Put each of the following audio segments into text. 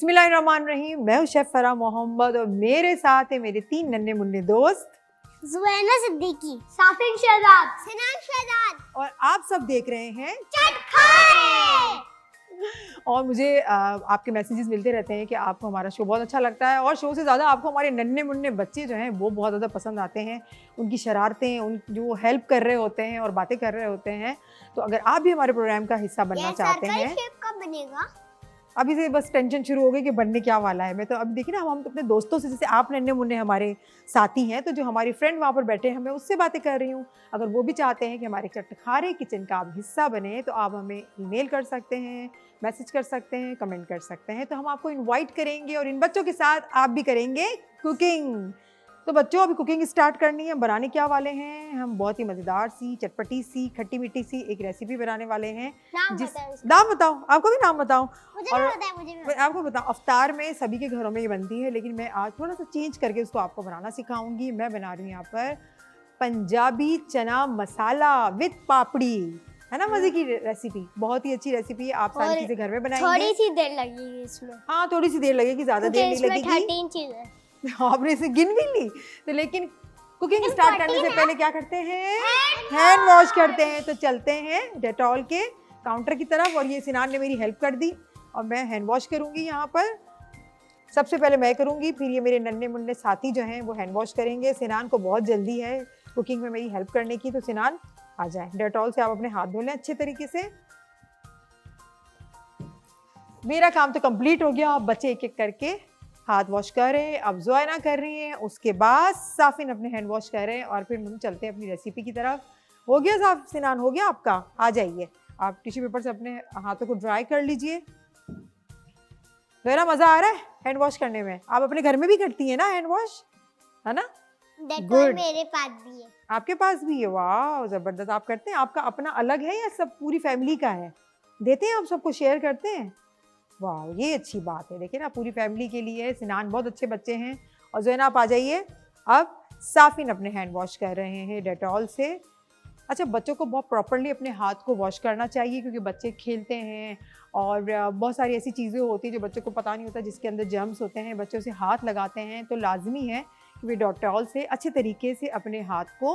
बिस्मिल्लाहिर्रहमानिर्रहीम। मैं हूँ शेफ फराह मोहम्मद और मेरे साथ है मेरे 3 नन्हे मुन्ने दोस्त ज़ुवैना सिद्दीकी, साफिन शहजाद, सिनान शहजाद और आप सब देख रहे हैं चटखारे। और मुझे आपके मैसेजेस मिलते रहते हैं कि आपको हमारा शो बहुत अच्छा लगता है और शो से ज़्यादा आपको हमारे नन्हे मुन्ने बच्चे जो हैं वो बहुत ज़्यादा पसंद आते हैं। उनकी शरारतें, उन जो हेल्प कर रहे होते हैं और बातें कर रहे होते हैं। तो अगर आप भी हमारे प्रोग्राम का हिस्सा बनना चाहते हैं, शेफ कब बनेगा? अभी से बस टेंशन शुरू हो गई कि बनने क्या वाला है। मैं तो अभी देखिए ना, हम तो अपने दोस्तों से, जैसे आप नन्हे मुन्ने हमारे साथी हैं, तो जो हमारी फ्रेंड वहाँ पर बैठे हैं मैं उससे बातें कर रही हूँ। अगर वो भी चाहते हैं कि हमारे चटखारे किचन का आप हिस्सा बने तो आप हमें ईमेल कर सकते हैं, मैसेज कर सकते हैं, कमेंट कर सकते हैं। तो हम आपको इन्वाइट करेंगे और इन बच्चों के साथ आप भी करेंगे कुकिंग। तो बच्चों, अभी कुकिंग स्टार्ट करनी है। बनाने क्या वाले हैं हम? बहुत ही मज़ेदार सी, चटपटी सी, खट्टी मीठी सी एक रेसिपी बनाने वाले हैं। नाम बताओ, आपको भी नाम बताओ। मुझे और पता है, मुझे मैं आपको बताऊं, अफ्तार में सभी के घरों में ये बनती है, लेकिन मैं आज थोड़ा सा चेंज करके उसको आपको बनाना सिखाऊंगी। मैं बना रही हूँ यहाँ पर पंजाबी चना मसाला विद पापड़ी, है ना? मजे की रेसिपी, बहुत ही अच्छी रेसिपी है। आप सारी चीजें घर में बनाएंगे। थोड़ी सी देर लगेगी इसमें। हाँ, थोड़ी सी देर लगेगी, ज्यादा देर नहीं लगेगी। 13 चीजें आपने इसे गिन भी ली। तो लेकिन कुकिंग स्टार्ट करने से पहले क्या करते हैं? हैंड वॉश करते हैं। तो चलते हैं डेटॉल के काउंटर की तरफ और ये सिनान ने मेरी हेल्प कर दी और मैं हैंड वॉश करूंगी। यहाँ पर सबसे पहले मैं करूंगी, फिर ये मेरे नन्हे मुन्ने साथी जो हैं वो हैंड वॉश करेंगे। सिनान को बहुत जल्दी है कुकिंग में मेरी हेल्प करने की, तो सिनान आ जाए। डेटॉल से आप अपने हाथ धो लें अच्छे तरीके से। मेरा काम तो कंप्लीट हो गया। अब बच्चे एक एक करके हाथ वॉश कर रहे हैं। अब ज़ुवैना कर रही हैं, उसके बाद साफिन अपने हैंड वॉश कर रहे हैं और फिर हम चलते हैं अपनी रेसिपी की तरफ। हो गया साफ? सिनान हो गया आपका? आ जाइए, आप टिश्यू पेपर से अपने हाथों को ड्राई कर लीजिए। ज़ुवैना, मज़ा आ रहा है हैंड वॉश करने में? आप अपने घर में भी करती हैं ना हैंड वॉश, है ना? डेटॉल मेरे पास भी है। आपके पास भी है? वाह, ज़बरदस्त। आप करते हैं? आपका अपना अलग है या सब पूरी फैमिली का है? देते हैं आप सबको, शेयर करते हैं? वाह, ये अच्छी बात है। देखिए ना, पूरी फैमिली के लिए। सिनान बहुत अच्छे बच्चे हैं। और ज़ुवैना, आप आ जाइए। अब साफिन अपने हैंड वॉश कर रहे हैं डेटॉल से। अच्छा, बच्चों को बहुत प्रॉपरली अपने हाथ को वॉश करना चाहिए क्योंकि बच्चे खेलते हैं और बहुत सारी ऐसी चीज़ें होती हैं जो बच्चों को पता नहीं होता, जिसके अंदर जर्म्स होते हैं। बच्चों से हाथ लगाते हैं तो लाजमी है कि वे डेटॉल से अच्छे तरीके से अपने हाथ को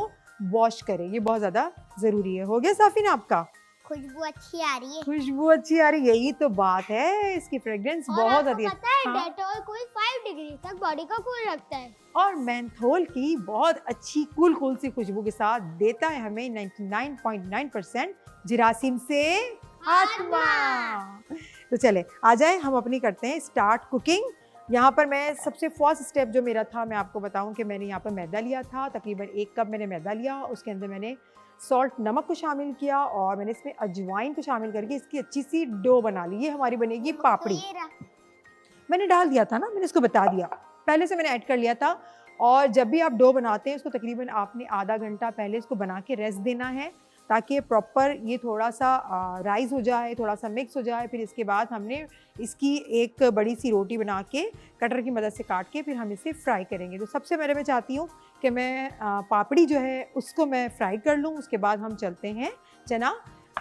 वॉश करें। ये बहुत ज़्यादा ज़रूरी है। हो गया साफिन आपका? खुशबू अच्छी आ रही है। खुशबू अच्छी आ रही है, यही तो बात है। इसकी फ्रेग्रेंस बहुत ज़्यादा। पता है, डेटॉल कोई 5 डिग्री तक बॉडी को कूल रखता है और मेंथोल की बहुत अच्छी कूल सी खुशबू के साथ देता है हमें 99.9% जिरासीम से आत्मा। तो चले, आ जाए, हम अपनी करते हैं स्टार्ट कुकिंग। यहाँ पर मैं सबसे फर्स्ट स्टेप जो मेरा था, मैं आपको बताऊं कि मैंने यहाँ पर मैदा लिया था। तकरीबन 1 कप मैंने मैदा लिया। उसके अंदर मैंने सॉल्ट, नमक को शामिल किया और मैंने इसमें अजवाइन को शामिल करके इसकी अच्छी सी डो बना ली। ये हमारी बनेगी पापड़ी। मैंने डाल दिया था ना, मैंने इसको बता दिया, पहले से मैंने ऐड कर लिया था। और जब भी आप डो बनाते हैं उसको तकरीबन आपने आधा घंटा पहले इसको बना के रेस्ट देना है ताकि प्रॉपर ये थोड़ा सा राइज हो जाए, थोड़ा सा मिक्स हो जाए। फिर इसके बाद हमने इसकी एक बड़ी सी रोटी बना के कटर की मदद से काट के फिर हम इसे फ्राई करेंगे। तो सबसे पहले मैं चाहती हूँ कि मैं पापड़ी जो है उसको मैं फ्राई कर लूँ। उसके बाद हम चलते हैं चना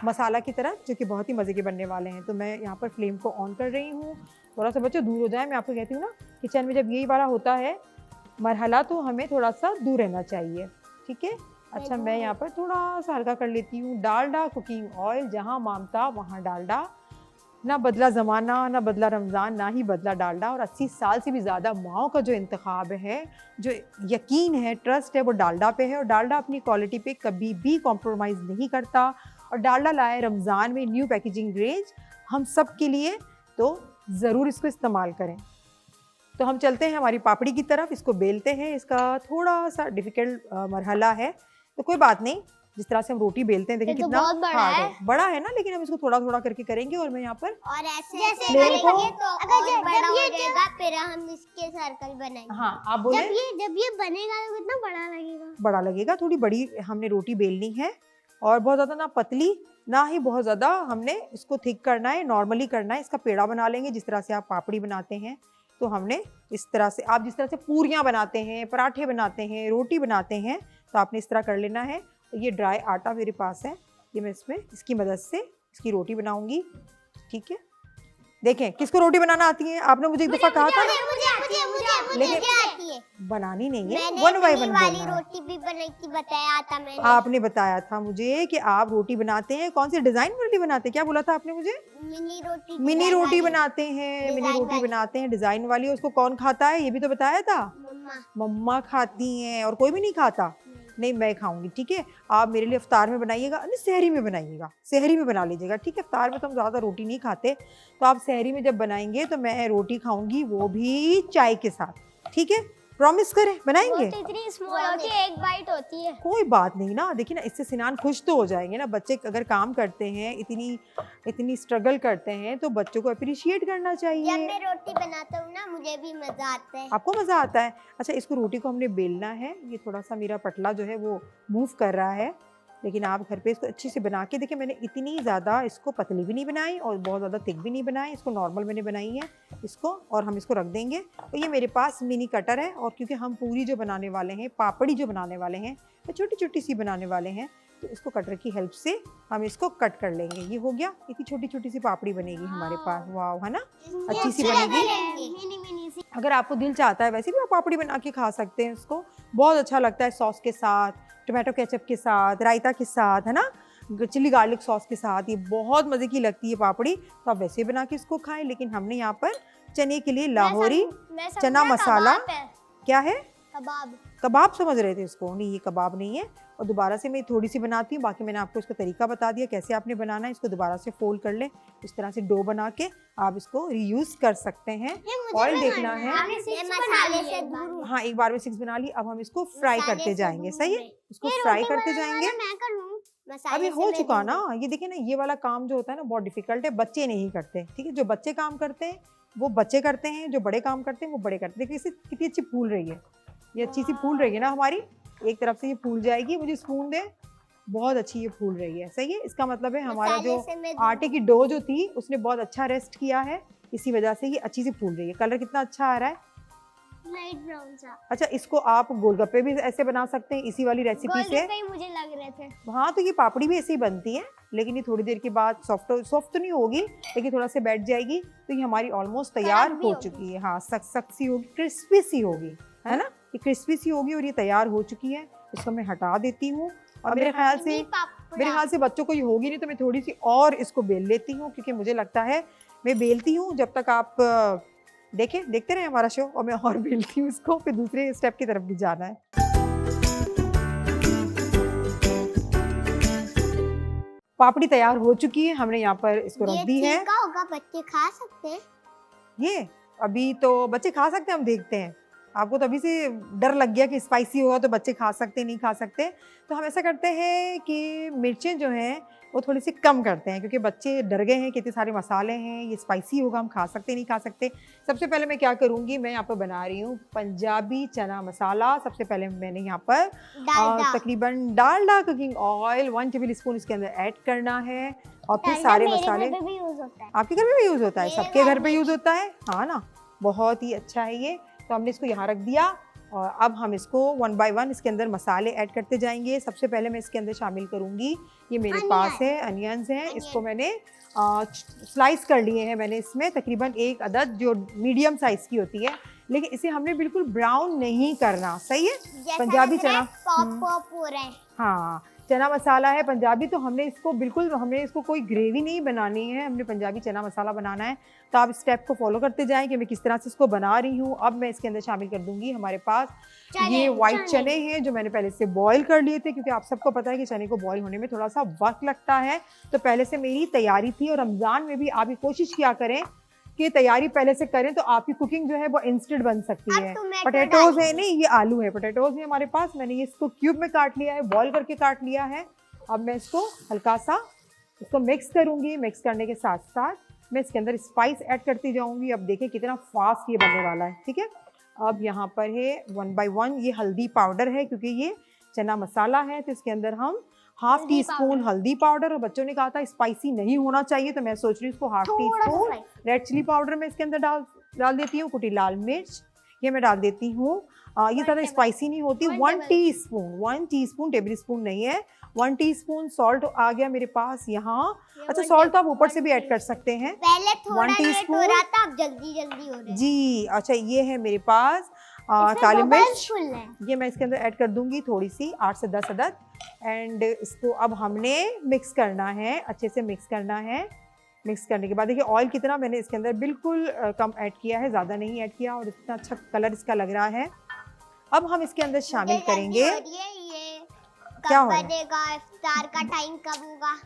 मसाला की तरफ, जो कि बहुत ही मज़े के बनने वाले हैं। तो मैं यहाँ पर फ्लेम को ऑन कर रही हूँ। थोड़ा सा बच्चों दूर हो जाए, मैं आपको कहती हूँ ना, किचन में जब यही वाला होता है मरहला तो हमें थोड़ा सा दूर रहना चाहिए, ठीक है? अच्छा, मैं यहाँ पर थोड़ा सा हल्का कर लेती हूँ। डालडा कुकिंग ऑयल, जहाँ मामता वहाँ डालडा। ना बदला ज़माना, ना बदला रमज़ान, ना ही बदला डालडा। और 80 साल से भी ज़्यादा माओ का जो इंतखाब है, जो यकीन है, ट्रस्ट है, वो डालडा पे है। और डालडा अपनी क्वालिटी पे कभी भी कॉम्प्रोमाइज़ नहीं करता। और डालडा लाए रमज़ान में न्यू पैकेजिंग रेंज हम सब के लिए, तो ज़रूर इसको इस्तेमाल करें। तो हम चलते हैं हमारी पापड़ी की तरफ, इसको बेलते हैं। इसका थोड़ा सा डिफ़िकल्ट मरहला है, तो कोई बात नहीं। जिस तरह से हम रोटी बेलते हैं, देखिए कितना बड़ा है ना, लेकिन हम इसको थोड़ा थोड़ा करके करेंगे। और मैं यहाँ पर और ऐसे जैसे करेंगे तो और बड़ा हो जाएगा, फिर हम इसके सर्कल बनाएंगे। हाँ, आप बोले। जब ये बनेगा तो कितना बड़ा लगेगा? बड़ा लगेगा। थोड़ी बड़ी हमने रोटी बेलनी है और बहुत ज़्यादा ना पतली ना ही बहुत ज़्यादा हमने इसको थिक करना है, नॉर्मली करना है। इसका पेड़ा बना लेंगे जिस तरह से आप पापड़ी बनाते हैं। तो हमने इस तरह से, आप जिस तरह से पूरियाँ बनाते हैं, पराठे बनाते हैं, रोटी बनाते हैं, तो आपने इस तरह कर लेना है। ये ड्राई आटा मेरे पास है, ये मैं इसमें इसकी मदद से इसकी रोटी बनाऊंगी, ठीक है? देखें किसको रोटी बनाना आती है? आपने मुझे एक दफा कहा था ना, मुझे आती है। बनानी नहीं है, मैंने वन बाय मिनी वन वाली बोलना है। रोटी भी बनाई थी, बताया था मैंने। आपने बताया था मुझे कि आप रोटी बनाते हैं, कौन सी डिजाइन वाली बनाते हैं? क्या बोला था आपने मुझे? मिनी रोटी मिनी डिजाइन रोटी वाली। बनाते हैं, मिनी डिजाइन रोटी वाली। बनाते हैं डिजाइन वाली। उसको कौन खाता है ये भी तो बताया था। मम्मा। मम्मा खाती हैं और कोई भी नहीं खाता। नहीं मैं खाऊंगी, ठीक है। आप मेरे लिए इफ्तार में बनाइएगा, नहीं सहरी में बनाइएगा, सहरी में बना लीजिएगा, ठीक है। इफ्तार में तो हम ज़्यादा रोटी नहीं खाते, तो आप सहरी में जब बनाएंगे तो मैं रोटी खाऊंगी, वो भी चाय के साथ, ठीक है। प्रॉमिस करें बनाएंगे। वो तो इतनी स्मॉल होती है, एक बाइट होती है। कोई बात नहीं ना, देखिए ना इससे सिनान खुश तो हो जाएंगे ना। बच्चे अगर काम करते हैं, इतनी स्ट्रगल करते हैं, तो बच्चों को अप्रिशिएट करना जब चाहिए। मैं रोटी बनाता हूँ ना, मुझे भी मजा आता है। आपको मजा आता है? अच्छा, इसको रोटी को हमने बेलना है। ये थोड़ा सा मेरा पटला जो है वो मूव कर रहा है, लेकिन आप घर पे इसको अच्छे से बना के देखिए। मैंने इतनी ज़्यादा इसको पतली भी नहीं बनाई और बहुत ज़्यादा थिक भी नहीं बनाई, इसको नॉर्मल मैंने बनाई है इसको। और हम इसको रख देंगे। तो ये मेरे पास मिनी कटर है, और क्योंकि हम पूरी जो बनाने वाले हैं, पापड़ी जो बनाने वाले हैं, तो छोटी छोटी सी बनाने वाले हैं, तो इसको कटर की हेल्प से हम इसको कट कर लेंगे। ये हो गया, इतनी छोटी छोटी सी पापड़ी बनेगी हमारे पास। वाह, है ना, अच्छी सी बनेगी। मिनी मिनी सी। अगर आपको दिल चाहता है वैसे भी आप पापड़ी बना के खा सकते हैं इसको, बहुत अच्छा लगता है सॉस के साथ, टोमेटो केचप के साथ, रायता के साथ, है ना, चिली गार्लिक सॉस के साथ। ये बहुत मज़े की लगती है पापड़ी। तो आप वैसे बना के इसको खाएं, लेकिन हमने यहाँ पर चने के लिए लाहौरी चना मसाला, क्या है, कबाब। कबाब समझ रहे थे इसको? नहीं, ये कबाब नहीं है। और दोबारा से मैं थोड़ी सी बनाती हूँ, बाकी मैंने आपको इसका तरीका बता दिया कैसे आपने बनाना है। इसको दोबारा से फोल्ड कर लें, इस तरह से डो बना के आप इसको रीयूज कर सकते हैं। ऑयल देखना है, मसाले से दूर। हाँ एक बार में 6 बना ली। अब हम इसको फ्राई करते जाएंगे, सही है, इसको फ्राई करते जाएंगे। मैं करूँ? अभी हो चुका ना, ये देखिए ना, ये वाला काम जो होता है ना बहुत डिफिकल्ट है, बच्चे नहीं करते, ठीक है। जो बच्चे काम करते हैं वो बच्चे करते हैं, जो बड़े काम करते हैं वो बड़े करते हैं। देखिए इसे कितनी अच्छी फूल रही है, ये अच्छी सी फूल रही है ना हमारी। एक तरफ से ये फूल जाएगी, मुझे स्पून दे, बहुत अच्छी ये फूल रही है, सही है। इसका मतलब है हमारा जो आटे की डो जो थी उसने बहुत अच्छा रेस्ट किया है, इसी वजह से ये अच्छी सी फूल रही है। कलर कितना अच्छा आ रहा है, लाइट ब्राउन सा। अच्छा इसको आप गोलगप्पे भी ऐसे बना सकते हैं इसी वाली रेसिपी से। मुझे लग रहे थे। हाँ, तो ये पापड़ी भी ऐसे ही बनती है, लेकिन ये थोड़ी देर के बाद सॉफ्ट तो नहीं होगी, लेकिन थोड़ा सा बैठ जाएगी। तो ये हमारी ऑलमोस्ट तैयार हो चुकी है। हाँ, सख्त सी होगी, क्रिस्पी सी होगी, है ना, ये क्रिस्पी सी होगी और ये तैयार हो चुकी है। इसको मैं हटा देती हूँ। और मेरे ख्याल से बच्चों को ये होगी नहीं, तो मैं थोड़ी सी और इसको बेल लेती हूँ, क्योंकि मुझे लगता है मैं बेलती हूँ जब तक आप देखते रहे हमारा शो, और मैं और बेलती हूँ इसको, फिर दूसरे स्टेप की तरफ भी जाना है। पापड़ी तैयार हो चुकी है, हमने यहाँ पर इसको रख दी है। होगा, बच्चे खा सकते हैं ये अभी तो बच्चे खा सकते हैं, हम देखते हैं। आपको तो अभी से डर लग गया कि स्पाइसी होगा तो बच्चे खा सकते नहीं खा सकते। तो हम ऐसा करते हैं कि मिर्चें जो हैं वो थोड़ी सी कम करते हैं, क्योंकि बच्चे डर गए हैं कि इतने सारे मसाले हैं, ये स्पाइसी होगा, हम खा सकते नहीं खा सकते। सबसे पहले मैं क्या करूँगी, मैं यहाँ पर बना रही हूँ पंजाबी चना मसाला। सबसे पहले मैंने यहाँ पर तकरीबन Dalda cooking oil 1 table spoon इसके अंदर ऐड करना है। और फिर सारे मसाले, आपके घर में भी यूज़ होता है, सबके घर पे यूज़ होता है, हाँ ना, बहुत ही अच्छा है ये। तो हमने इसको यहाँ रख दिया, और अब हम इसको 1 बाय 1 इसके अंदर मसाले ऐड करते जाएंगे। सबसे पहले मैं इसके अंदर शामिल करूँगी, ये मेरे पास है अनियंस हैं, इसको मैंने स्लाइस कर लिए हैं। मैंने इसमें तकरीबन 1 अदद जो मीडियम साइज़ की होती है, लेकिन इसे हमने बिल्कुल ब्राउन नहीं करना, सही है। पंजाबी चना पॉप हो रहा है, हाँ चना मसाला है पंजाबी, तो हमने इसको कोई ग्रेवी नहीं बनानी है, हमने पंजाबी चना मसाला बनाना है। तो आप स्टेप को फॉलो करते जाएं कि मैं किस तरह से इसको बना रही हूँ। अब मैं इसके अंदर शामिल कर दूंगी हमारे पास ये वाइट चने हैं, जो मैंने पहले से बॉईल कर लिए थे, क्योंकि आप सबको पता है कि चने को बॉईल होने में थोड़ा सा वक्त लगता है। तो पहले से मेरी तैयारी थी, और रमज़ान में भी आप ये कोशिश किया करें कि तैयारी पहले से करें, तो आपकी कुकिंग जो है वो इंस्टेंट बन सकती है। पोटैटोज है, नहीं ये आलू है, पोटैटोज है हमारे पास। मैंने ये इसको क्यूब में काट लिया है, बॉईल करके काट लिया है। अब मैं इसको हल्का सा इसको मिक्स करूंगी। मिक्स करने के साथ साथ मैं इसके अंदर स्पाइस ऐड करती जाऊंगी। अब देखें कितना फास्ट ये बनने वाला है, ठीक है। अब यहाँ पर है 1 बाय 1 ये हल्दी पाउडर है, क्योंकि ये चना मसाला है, तो इसके अंदर हम ½ टीस्पून हल्दी पाउडर, और बच्चों ने कहा था स्पाइसी नहीं होना चाहिए, तो मैं सोच रही हूँ इसको ½ टीस्पून रेड चिली पाउडर मैं इसके अंदर डाल देती हूँ। कुटी लाल मिर्च ये मैं डाल देती हूँ, ये ज़्यादा स्पाइसी नहीं होती। 1 टीस्पून, टेबल स्पून नहीं है, 1 टीस्पून सॉल्ट आ गया मेरे पास यहाँ। अच्छा, सॉल्ट तो आप ऊपर से भी ऐड कर सकते हैं। पहले थोड़ा 1 लेट हो टीस्पून रहा था, अब जल्दी हो रहा है जी। अच्छा, ये है मेरे पास काली मिर्च, फुल है। ये मैं इसके अंदर ऐड कर दूंगी थोड़ी सी, 8 से 10 अदद। एंड इसको अब हमने मिक्स करना है, अच्छे से मिक्स करना है। मिक्स करने के बाद देखिए ऑयल कितना मैंने इसके अंदर बिल्कुल कम ऐड किया है, ज़्यादा नहीं ऐड किया, और इतना अच्छा कलर इसका लग रहा है। अब हम इसके अंदर शामिल करेंगे, ये क्या कब हो रहा है? बनेगा, इफ्तार का टाइम कब होगा?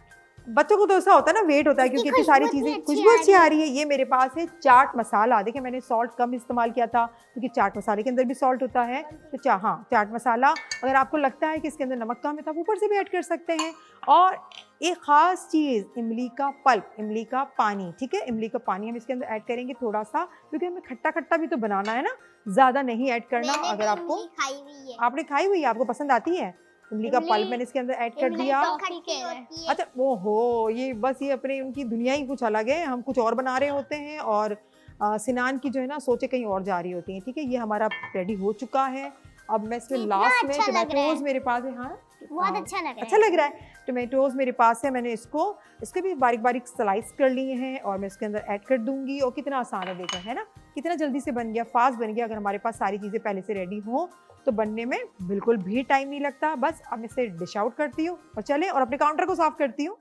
बच्चों को तो ऐसा होता है ना, वेट होता है, इसकी क्योंकि इतनी सारी खुशबू चीज़ें, इतनी खुशबू अच्छी अच्छी आ रही है। ये मेरे पास है चाट मसाला। देखिए मैंने सॉल्ट कम इस्तेमाल किया था, क्योंकि चाट मसाले के अंदर भी सॉल्ट होता है। तो हाँ, चाट मसाला, अगर आपको लगता है कि इसके अंदर नमक कम है तो आप ऊपर से भी ऐड कर सकते हैं। और एक ख़ास चीज़, इमली का पल्प, इमली का पानी, ठीक है, इमली का पानी हम इसके अंदर ऐड करेंगे थोड़ा सा, क्योंकि हमें खट्टा खट्टा भी तो बनाना है ना, ज़्यादा नहीं ऐड करना। मैंने अगर भी आपको, इमली खाई हुई है। आपने खाई हुई है, आपको पसंद आती है इमली का पल्प, मैंने इसके अंदर ऐड कर इमली दिया। तो खट्टी होती है। अच्छा, वो हो, ये बस ये अपने उनकी दुनिया ही कुछ अलग है, हम कुछ और बना रहे होते हैं, और सिनान की जो है ना सोचे कहीं और जा रही होती हैं। ठीक है, ये हमारा रेडी हो चुका है। अब मैं इसमें कितना लास्ट में अच्छा लग रहा है। टोमेटोज मेरे पास है। हाँ, बहुत अच्छा लग रहा है। अच्छा लग रहा है। टोमेटोज मेरे पास है, मैंने इसके भी बारीक बारीक स्लाइस कर लिए हैं, और मैं इसके अंदर ऐड कर दूंगी। और कितना आसान है, देखो, है ना, कितना जल्दी से बन गया, फास्ट बन गया। अगर हमारे पास सारी चीज़ें पहले से रेडी हों तो बनने में बिल्कुल भी टाइम नहीं लगता। बस अब मैं इसे डिश आउट करती हूँ और चले और अपने काउंटर को साफ करती हूँ।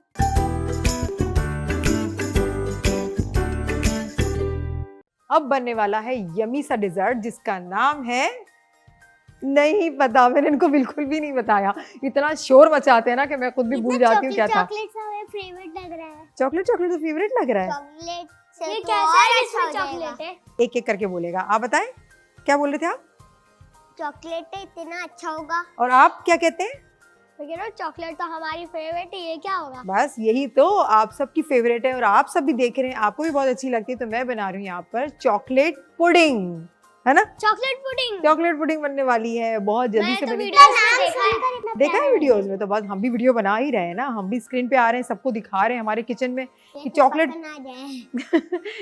अब बनने वाला है यमी सा डिजर्ट, जिसका नाम है, नहीं पता, मैंने इनको बिल्कुल भी नहीं बताया। इतना शोर मचाते हैं ना कि मैं खुद भी भूल जाती हूँ क्या था। चॉकलेट सा मेरा फेवरेट लग रहा है। चॉकलेट तो फेवरेट लग रहा है। चॉकलेट से ये तो कैसा और है? अच्छा हो इसमें जाएगा। चॉकलेट है। एक एक करके बोलेगा। आप बताएं, क्या बोल रहे थे आप? चॉकलेट इतना अच्छा होगा। और आप क्या कहते हैं? चॉकलेट तो हमारी फेवरेट है, ये क्या होगा? बस यही तो आप सबकी फेवरेट है, और आप सब भी देख रहे हैं, आपको भी बहुत अच्छी लगती है। तो मैं बना रही हूँ यहाँ पर चॉकलेट पुडिंग, है ना। Chocolate pudding. चॉकलेट पुडिंग बनने वाली है, बहुत जल्दी से बनी। देखा है है वीडियोस में, तो बस हम भी वीडियो बना ही रहे हैं ना, हम भी स्क्रीन पे आ रहे हैं, सबको दिखा रहे हैं हमारे किचन में कि चॉकलेट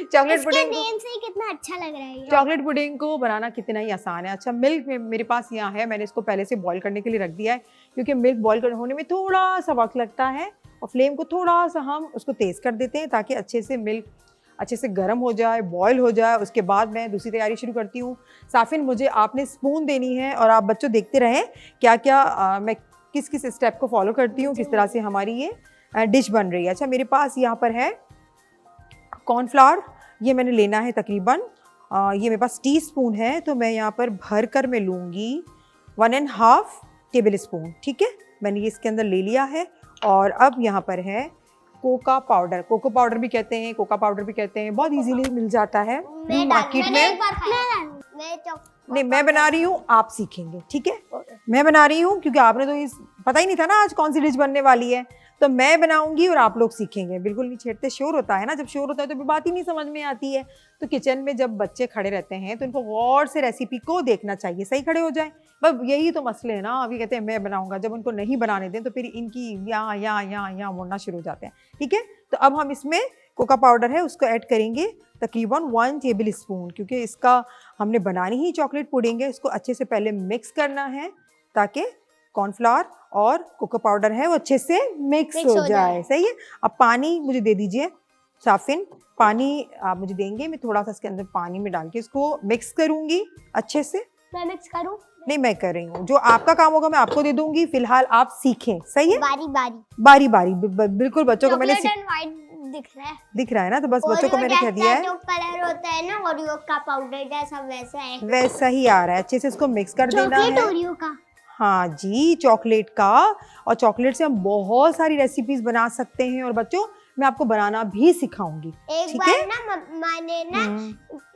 चॉकलेट पुडिंग नेम से ही कितना अच्छा लग रहा है ये। चॉकलेट पुडिंग को बनाना कितना ही आसान है। अच्छा, मिल्क मेरे पास यहाँ है, मैंने इसको पहले से बॉईल करने के लिए रख दिया है, क्योंकि मिल्क बॉईल होने में थोड़ा सा वक्त लगता है, और फ्लेम को थोड़ा सा हम उसको तेज़ कर देते हैं, ताकि अच्छे से मिल्क अच्छे से गर्म हो जाए, बॉईल हो जाए। उसके बाद मैं दूसरी तैयारी शुरू करती हूँ। साफिन, मुझे आपने स्पून देनी है, और आप बच्चों देखते रहें क्या क्या मैं किस किस स्टेप को फॉलो करती हूँ, किस तरह से हमारी ये डिश बन रही है। अच्छा, मेरे पास यहाँ पर है कॉर्नफ्लावर, ये मैंने लेना है तकरीबन, ये मेरे पास टीस्पून है, तो मैं यहाँ पर भर कर मैं लूँगी 1.5 टेबल स्पून। ठीक है, मैंने ये इसके अंदर ले लिया है। और अब यहाँ पर है कोका पाउडर, कोको पाउडर भी कहते हैं, कोका पाउडर भी कहते हैं, बहुत इजीली मिल जाता है मार्केट में। नहीं, मैं बना रही हूँ, आप सीखेंगे, ठीक है। मैं बना रही हूँ क्योंकि आपने तो इस पता ही नहीं था ना आज कौन सी डिश बनने वाली है, तो मैं बनाऊंगी और आप लोग सीखेंगे। बिल्कुल नहीं छेड़ते, शोर होता है ना, जब शोर होता है तो बात ही नहीं समझ में आती है। तो किचन में जब बच्चे खड़े रहते हैं तो इनको गौर से रेसिपी को देखना चाहिए, सही खड़े हो जाए। बस यही तो मसले है ना, अभी कहते हैं मैं बनाऊंगा, जब उनको नहीं बनाने दें तो फिर इनकी यहाँ मुड़ना शुरू हो जाते हैं। ठीक है, तो अब हम इसमें कोका पाउडर है उसको ऐड करेंगे तकरीबन 1 टेबल स्पून, क्योंकि इसका हमने बनानी ही चॉकलेट पुडिंग है। इसको अच्छे से पहले मिक्स करना है, ताकि कॉर्नफ्लावर और कोको पाउडर है वो अच्छे से मिक्स हो जाए। सही है। अब पानी मुझे दे दीजिए साफिन, पानी आप मुझे देंगे, मैं थोड़ा सा इसके अंदर पानी में डाल के इसको मिक्स करूंगी अच्छे से। मैं मिक्स करूं? नहीं, मैं कर रही हूँ, जो आपका काम होगा मैं आपको दे दूंगी, फिलहाल आप सीखें। सही है, बारी बारी बारी बिल्कुल। बच्चों को मैंने चॉकलेट एंड व्हाइट दिख रहा है ना, तो बस बच्चों को मैंने कह दिया है जो कलर होता है ना ओरियो का पाउडर जैसा, वैसा है, वैसा ही आ रहा है। अच्छे से इसको मिक्स कर देना है। चॉकलेट ओरियो का। हाँ जी, चॉकलेट का। और चॉकलेट से हम बहुत सारी रेसिपीज बना सकते हैं, और बच्चों मैं आपको बनाना भी सिखाऊंगी। एक बार ना मैंने ना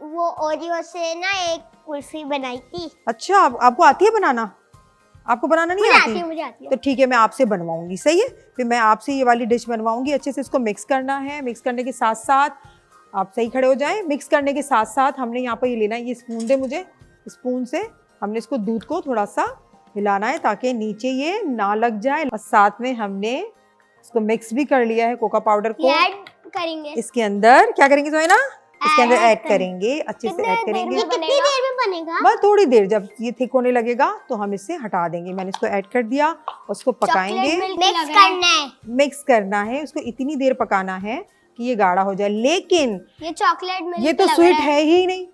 वो ओरियो से ना एक कुल्फी बनाई थी। अच्छा, आपको आती है बनाना? आपको बनाना नहीं आती? मुझे आती है। तो ठीक है, मैं आपसे बनवाऊंगी। सही है, फिर मैं आपसे ये वाली डिश बनवाऊंगी। अच्छे से इसको मिक्स करना है। मिक्स करने के साथ साथ आप सही खड़े हो जाएं। मिक्स करने के साथ साथ हमने यहाँ पर ये लेना है, ये स्पून दे मुझे, स्पून से हमने इसको दूध को थोड़ा सा हिलाना है ताकि नीचे ये ना लग जाए। और साथ में हमने इसको मिक्स भी कर लिया है कोका पाउडर को। ऐड करेंगे इसके अंदर क्या करेंगे सोइना? इसके अंदर ऐड करेंगे, अच्छे से ऐड करेंगे। ये कितनी देर में बनेगा? बस थोड़ी देर, जब ये थिक होने लगेगा तो हम इससे हटा देंगे। मैंने इसको ऐड कर दिया, उसको पकाएंगे, मिक्स करना है। मिक्स करना है, उसको इतनी देर पकाना है कि ये गाढ़ा हो जाए। लेकिन ये चॉकलेट मिल्क ये तो स्वीट है ही नहीं,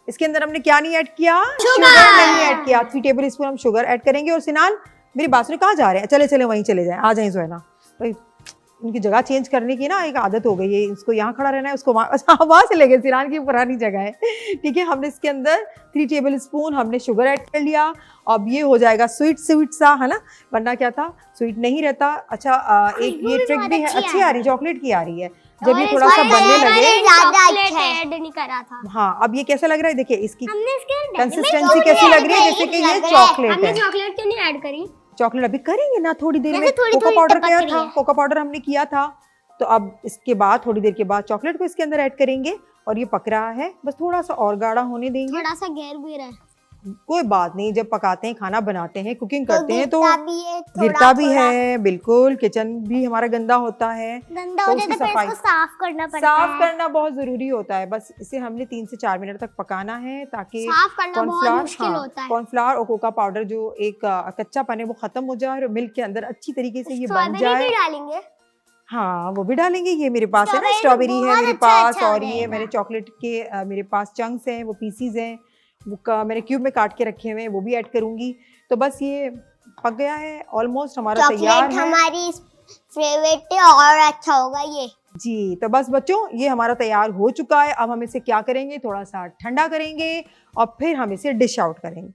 इसके अंदर हमने क्या नहीं ऐड किया, शुगर नहीं ऐड किया। 3 टेबल स्पून हम शुगर ऐड करेंगे। और सिनान मेरी बात सुनो, कहाँ जा रहे हैं? चले चले वहीं चले जाएं, आ जाएं जोहना। तो इनकी जगह चेंज करने की ना एक आदत हो गई है, इसको यहाँ खड़ा रहना है, उसको वहाँ से ले गए, सिनान की पुरानी जगह है। ठीक है, हमने इसके अंदर 3 टेबल स्पून हमने शुगर ऐड कर लिया। अब ये हो जाएगा स्वीट स्वीट सा, है ना, वरना क्या था, स्वीट नहीं रहता। अच्छा एक ये ट्रिक भी है, अच्छी आ रही, चॉकलेट की आ रही है। जब ये थोड़ा सा बनने लगे, चॉकलेट ऐड नहीं करा था। हाँ अब ये कैसा लग रहा है, देखिए इसकी हमने इसके कंसिस्टेंसी कैसी लग रही है, जैसे कि ये चॉकलेट हमने है। चॉकलेट क्यों नहीं ऐड करी? चॉकलेट अभी करेंगे ना थोड़ी देर में, जैसे थोड़ी कोका थोड़ी पाउडर टपक किया रही था, है। कोका पाउडर हमने किया था। तो अब इसके बाद थोड़ी देर के बाद चॉकलेट को इसके अंदर ऐड करेंगे और ये पक रहा है, बस थोड़ा सा और गाढ़ा होने देंगे। थोड़ा सा गैर भी रहा है। कोई बात नहीं, जब पकाते हैं, खाना बनाते हैं, कुकिंग करते हैं तो गिरता भी है, गिरता भी है, बिल्कुल। किचन भी हमारा गंदा होता है, गंदा तो हो जाए तो उसकी फिर सफाई- इसको साफ करना पड़ता साफ है। करना बहुत जरूरी होता है। बस इसे हमने 3 से 4 मिनट तक पकाना है, ताकि साफ करना बहुत मुश्किल होता है। कॉर्नफ्लावर और कोका पाउडर जो एक कच्चापन है वो खत्म हो जाए और मिल्क के अंदर अच्छी तरीके से ये बन स्ट्रॉबेरी जाए। भी डालेंगे। हाँ वो भी डालेंगे, ये मेरे पास है ना, स्ट्रॉबेरी स्ट्रॉबेरी है बहुत मेरे अच्छा पास, अच्छा हो और ये जाएगा। मैंने चॉकलेट के मेरे पास चंक्स हैं, वो पीसीज हैं, वो मैंने क्यूब में काट के रखे हुए हैं, वो भी ऐड करूंगी। तो बस ये पक गया है, ऑलमोस्ट हमारा तैयार चॉकलेट है हमारी फेवरेट है और अच्छा होगा ये। जी। तो बस बच्चों ये हमारा तैयार हो चुका है। अब हम इसे क्या करेंगे, थोड़ा सा ठंडा करेंगे और फिर हम इसे डिश आउट करेंगे।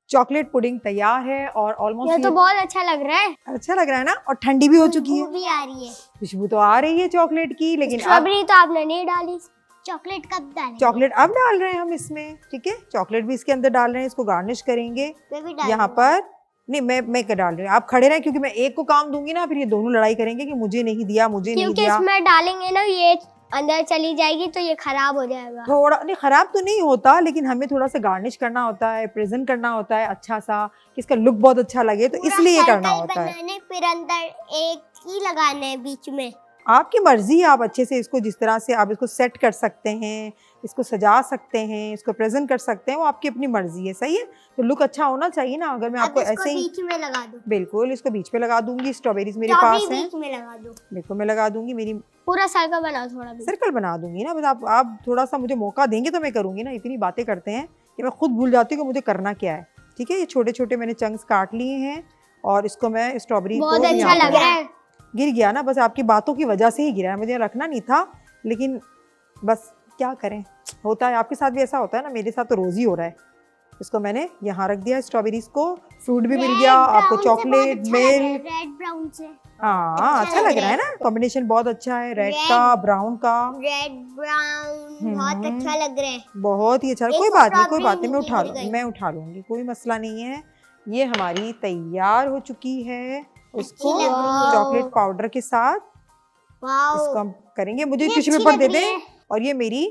चॉकलेट पुडिंग तैयार है और ऑलमोस्ट ये तो बहुत अच्छा लग रहा है। अच्छा लग रहा है ना, और ठंडी भी हो चुकी है, खुशबू भी आ रही है। खुशबू तो आ रही है चॉकलेट की। लेकिन अब स्ट्रॉबेरी तो आपने नहीं डाली। चॉकलेट कब डालेंगे? चॉकलेट अब डाल रहे हैं हम इसमें, ठीक है, चॉकलेट भी इसके अंदर डाल रहे हैं, इसको गार्निश करेंगे मैं भी डाल यहाँ दूंगी। पर। नहीं मैं क्या डाल रही हूँ, आप खड़े रहें, क्योंकि मैं एक को काम दूंगी ना, फिर ये दोनों लड़ाई करेंगे कि मुझे नहीं दिया, मुझे नहीं क्योंकि दिया। इसमें डालेंगे ना, ये अंदर चली जाएगी तो ये खराब हो जाएगा। थोड़ा नहीं, खराब तो नहीं होता, लेकिन हमें थोड़ा सा गार्निश करना होता है, प्रेजेंट करना होता है अच्छा सा, कि इसका लुक बहुत अच्छा लगे, तो पूरा इसलिए सर्कल करना होता है। बनाने, फिर अंदर एक ही लगाना है बीच में। आपकी मर्जी है, आप अच्छे से इसको जिस तरह से आप इसको सेट कर सकते हैं, इसको सजा सकते हैं, इसको प्रेजेंट कर सकते हैं, वो आपकी अपनी मर्जी है। सही है, तो लुक अच्छा होना चाहिए ना। अगर मैं अब आपको इसको ऐसे ही बीच में लगा दूं। बिल्कुल इसको बीच पे लगा दूंगी, स्ट्रॉबेरीज मेरे स्ट्रॉबेरी पास हैं, बीच में लगा दूं। बिल्कुल मैं लगा दूंगी, मेरी पूरा सर्कल बनाओ थोड़ा भी। सर्कल बना दूंगी ना। बस आप थोड़ा सा मुझे मौका देंगे तो मैं करूंगी ना। इतनी बातें करते हैं कि मैं खुद भूल जाती हूँ कि मुझे करना क्या है। ठीक है, ये छोटे छोटे मैंने चंक्स काट लिए हैं और इसको मैं स्ट्रॉबेरी को बहुत अच्छा यहाँ लग पर- रहा है। गिर गया ना, बस आपकी बातों की वजह से ही गिरा है, मुझे रखना नहीं था, लेकिन बस क्या करें, होता है। आपके साथ भी ऐसा होता है ना, मेरे साथ तो रोज ही हो रहा है। इसको मैंने यहाँ रख दिया, स्ट्रॉबेरीज को, फ्रूट भी मिल गया आपको, चॉकलेट मिल्क। रेड ब्राउन से। हाँ अच्छा लग रहा है ना, कॉम्बिनेशन बहुत अच्छा है, रेड का ब्राउन का, रेड ब्राउन बहुत अच्छा लग रहा है। बहुत ही अच्छा। एक कोई बात नहीं, कोई strawberry बात नहीं, नीचे गिर गई। मैं उठा लूंगी, कोई मसला नहीं है। ये हमारी तैयार हो चुकी है, उसको अच्छी लग रही है। चॉकलेट पाउडर के साथ वाओ, इसको हम करेंगे। मुझे ये टिश्यू अच्छी पेपर लग दे रही दें, है। और ये मेरी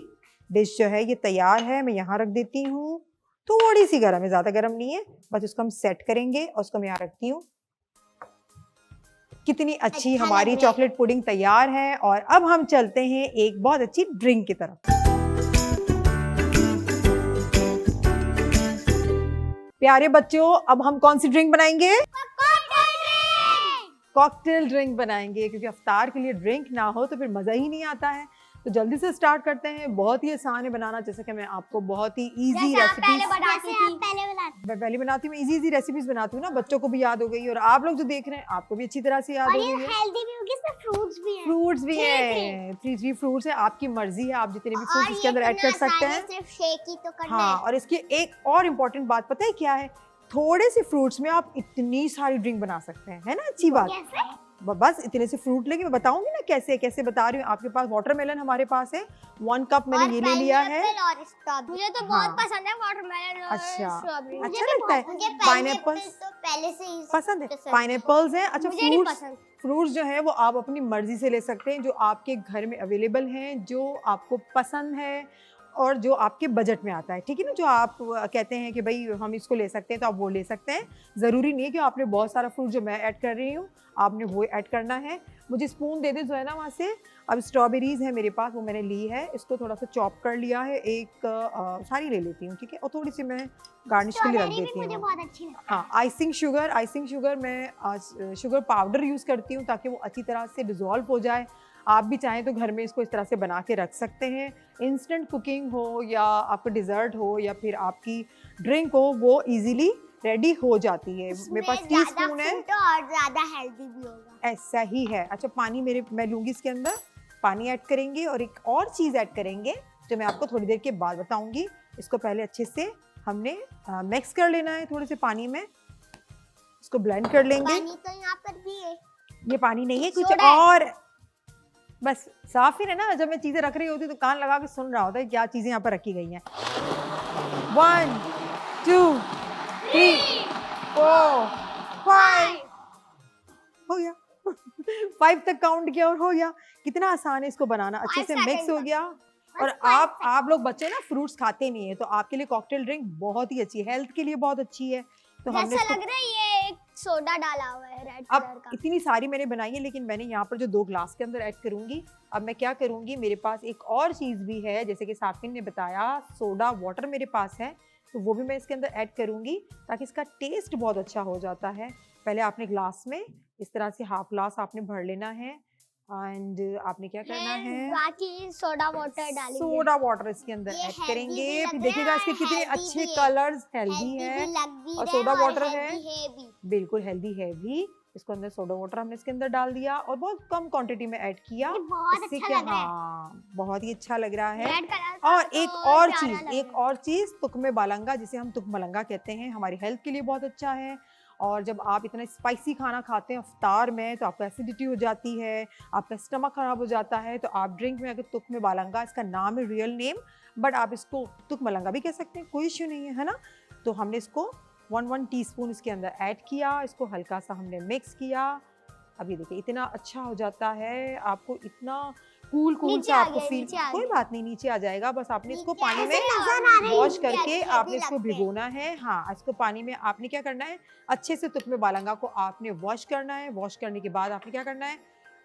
डिश जो है ये तैयार है, मैं यहाँ रख देती हूँ। थोड़ी सी गर्म है, ज्यादा गर्म नहीं है, बस इसको हम सेट करेंगे और उसको मैं यहाँ रखती हूँ। कितनी अच्छी अच्छा हमारी लग रहा है। चॉकलेट पुडिंग तैयार है। और अब हम चलते हैं एक बहुत अच्छी ड्रिंक की तरफ। प्यारे बच्चों, अब हम कौन सी ड्रिंक बनाएंगे? कॉकटेल ड्रिंक बनाएंगे, क्योंकि अफ्तार के लिए ड्रिंक ना हो तो फिर मज़ा ही नहीं आता है। तो जल्दी से स्टार्ट करते हैं। बहुत ही आसान है बनाना, जैसे कि मैं आपको बहुत ही इजी जैसे आप पहले रेसिपीज बनाती थी। मैं पहले बनाती हूँ, इजी रेसिपीज बनाती हूँ ना, बच्चों को भी याद हो गई और आप लोग जो देख रहे हैं आपको भी अच्छी तरह से याद और हो ये गई है। हेल्दी भी होगी, इसमें फ्रूट्स भी हैं। फ्रूट्स भी थ्री हैं, 3 फ्रूट्स हैं, आपकी मर्जी है, आप जितने भी फ्रूट्स इसके अंदर ऐड कर सकते हैं। सिर्फ शेक ही तो करना हाँ, है। और इसकी एक और इम्पोर्टेंट बात पता है क्या है? थोड़े से फ्रूट्स में आप इतनी सारी ड्रिंक बना सकते हैं, है ना? अच्छी बात। कैसे? बस इतने से फ्रूट लेके मैं बताऊंगी ना कैसे कैसे बता रही हूँ। आपके पास वाटरमेलन हमारे पास है, 1 कप मैंने और ये ले लिया है। pineapple और strawberry। मुझे तो हाँ। बहुत पसंद है वाटरमेलन और अच्छा। स्ट्रॉबेरी। अच्छा मुझे भी लगता है? बहुत- मुझे Pineapple pineapple तो पहले से ही पसंद है, पसंद है। पाइनएप्पल्स हैं। अच्छा, मुझे नहीं फ्रूट्स पसंद। फ्रूट्स जो है वो आप अपनी मर्जी से ले सकते हैं, जो आपके घर में अवेलेबल हैं, जो आपको पसंद है। और जो आपके बजट में आता है, ठीक है ना। जो आप कहते हैं कि भाई हम इसको ले सकते हैं तो आप वो ले सकते हैं। ज़रूरी नहीं है कि आपने बहुत सारा फ्रूट जो मैं ऐड कर रही हूँ आपने वो ऐड करना है। मुझे स्पून दे दे जो है ना वहाँ से। अब स्ट्रॉबेरीज़ है मेरे पास, वो मैंने ली है, इसको थोड़ा सा चॉप कर लिया है, एक सारी ले लेती हूँ, ठीक है। और थोड़ी सी मैं गार्निश के लिए रख देती मुझे हूँ। बहुत अच्छी लगती हाँ, आइसिंग शुगर मैं शुगर पाउडर यूज़ करती हूँ ताकि वो अच्छी तरह से डिज़ोल्व हो जाए। आप भी चाहें तो घर में इसको इस तरह से बना के रख सकते हैं। इंस्टेंट कुकिंग हो या आपका डिज़र्ट हो या फिर आपकी ड्रिंक हो, वो इजीली रेडी हो जाती है। मेरे पास टीस्पून है और ज्यादा हेल्दी भी होगा। ऐसा ही है। अच्छा, पानी मैं लूँगी इसके अंदर, पानी ऐड करेंगे और एक और चीज़ ऐड करेंगे जो मैं आपको थोड़ी देर के बाद बताऊँगी। इसको पहले अच्छे से हमने मिक्स कर लेना है थोड़े से पानी में, इसको ब्लेंड कर लेंगे। पानी तो यहाँ पर भी है। ये पानी नहीं है, कुछ सोडा है। और, बस साफ ही है ना। जब मैं चीज़ें रख रही होती तो कान लगा के सुन रहा होता है क्या चीज़ें यहाँ पर रखी गई हैं। 1 2 3 4 5 हो गया 5 तक काउंट किया और हो गया। कितना आसान है इसको बनाना, अच्छे से 5 मिक्स हो सेकंड गया। और आप लोग बच्चे ना फ्रूट्स खाते नहीं है, तो आपके लिए कॉकटेल ड्रिंक बहुत ही अच्छी है, हेल्थ के लिए बहुत अच्छी है। तो हमने जैसा इसको, लग रहा है ये एक सोडा डाला हुआ है रेड कलर अब का। इतनी सारी मैंने बनाई है, लेकिन मैंने यहाँ पर जो 2 ग्लास के अंदर ऐड करूंगी। अब मैं क्या करूंगी, मेरे पास एक और चीज़ भी है, जैसे कि साफिन ने बताया, सोडा वाटर मेरे पास है, तो वो भी मैं इसके अंदर ऐड करूंगी ताकि इसका टेस्ट बहुत अच्छा हो जाता है। पहले आपने ग्लास में इस तरह से हाफ ग्लास आपने भर लेना है एंड आपने क्या करना है, बाकी सोडा वाटर डालेंगे। सोडा वाटर इसके अंदर ये ऐड healthy करेंगे। भी लग फिर रहा देखिएगा इसके है, कितने healthy अच्छे भी है। कलर्स, हेल्दी हेल्दी है भी लग भी और रहा सोडा वाटर है, हेल्दी है भी। बिल्कुल हेल्दी है भी। इसको अंदर सोडा वाटर हमने इसके अंदर डाल दिया और बहुत कम क्वांटिटी में ऐड किया। ये बहुत इससे अच्छा क्या, लग रहा है। हाँ बहुत ही अच्छा लग रहा है। रेड कलर का और तो एक और प्यारा चीज, लग एक रहा है। और चीज, तुकमे बालंगा, जिसे हम तुक मलंगा कहते हैं, हमारी हेल्थ के लिए बहुत अच्छा है। और जब आप इतना स्पाइसी खाना खाते हैं इफ्तार में तो आपको एसिडिटी हो जाती है, आपका स्टमक खराब हो जाता है, तो आप ड्रिंक में अगर तुकमे बालंगा, इसका नाम है रियल नेम, बट आप इसको तुक मलंगा भी कह सकते हैं, कोई इश्यू नहीं है ना। तो हमने इसको 1 टीस्पून इसके अंदर ऐड किया, इसको हल्का सा हमने मिक्स किया। अब ये देखिए इतना अच्छा हो जाता है, आपको इतना कूल नीचे सा आ आपको गया, फील, नीचे आ कोई गया। बात नहीं, नीचे आ जाएगा। बस आपने इसको नीचे पानी में ऐसे नजर आ रहे हैं, वॉश नीचे करके अच्छे आपने भी इसको लगते हैं। भिगोना है। हाँ, इसको पानी में आपने क्या करना है, अच्छे से तुकमे बालंगा को आपने वॉश करना है। वॉश करने के बाद आपने क्या करना है,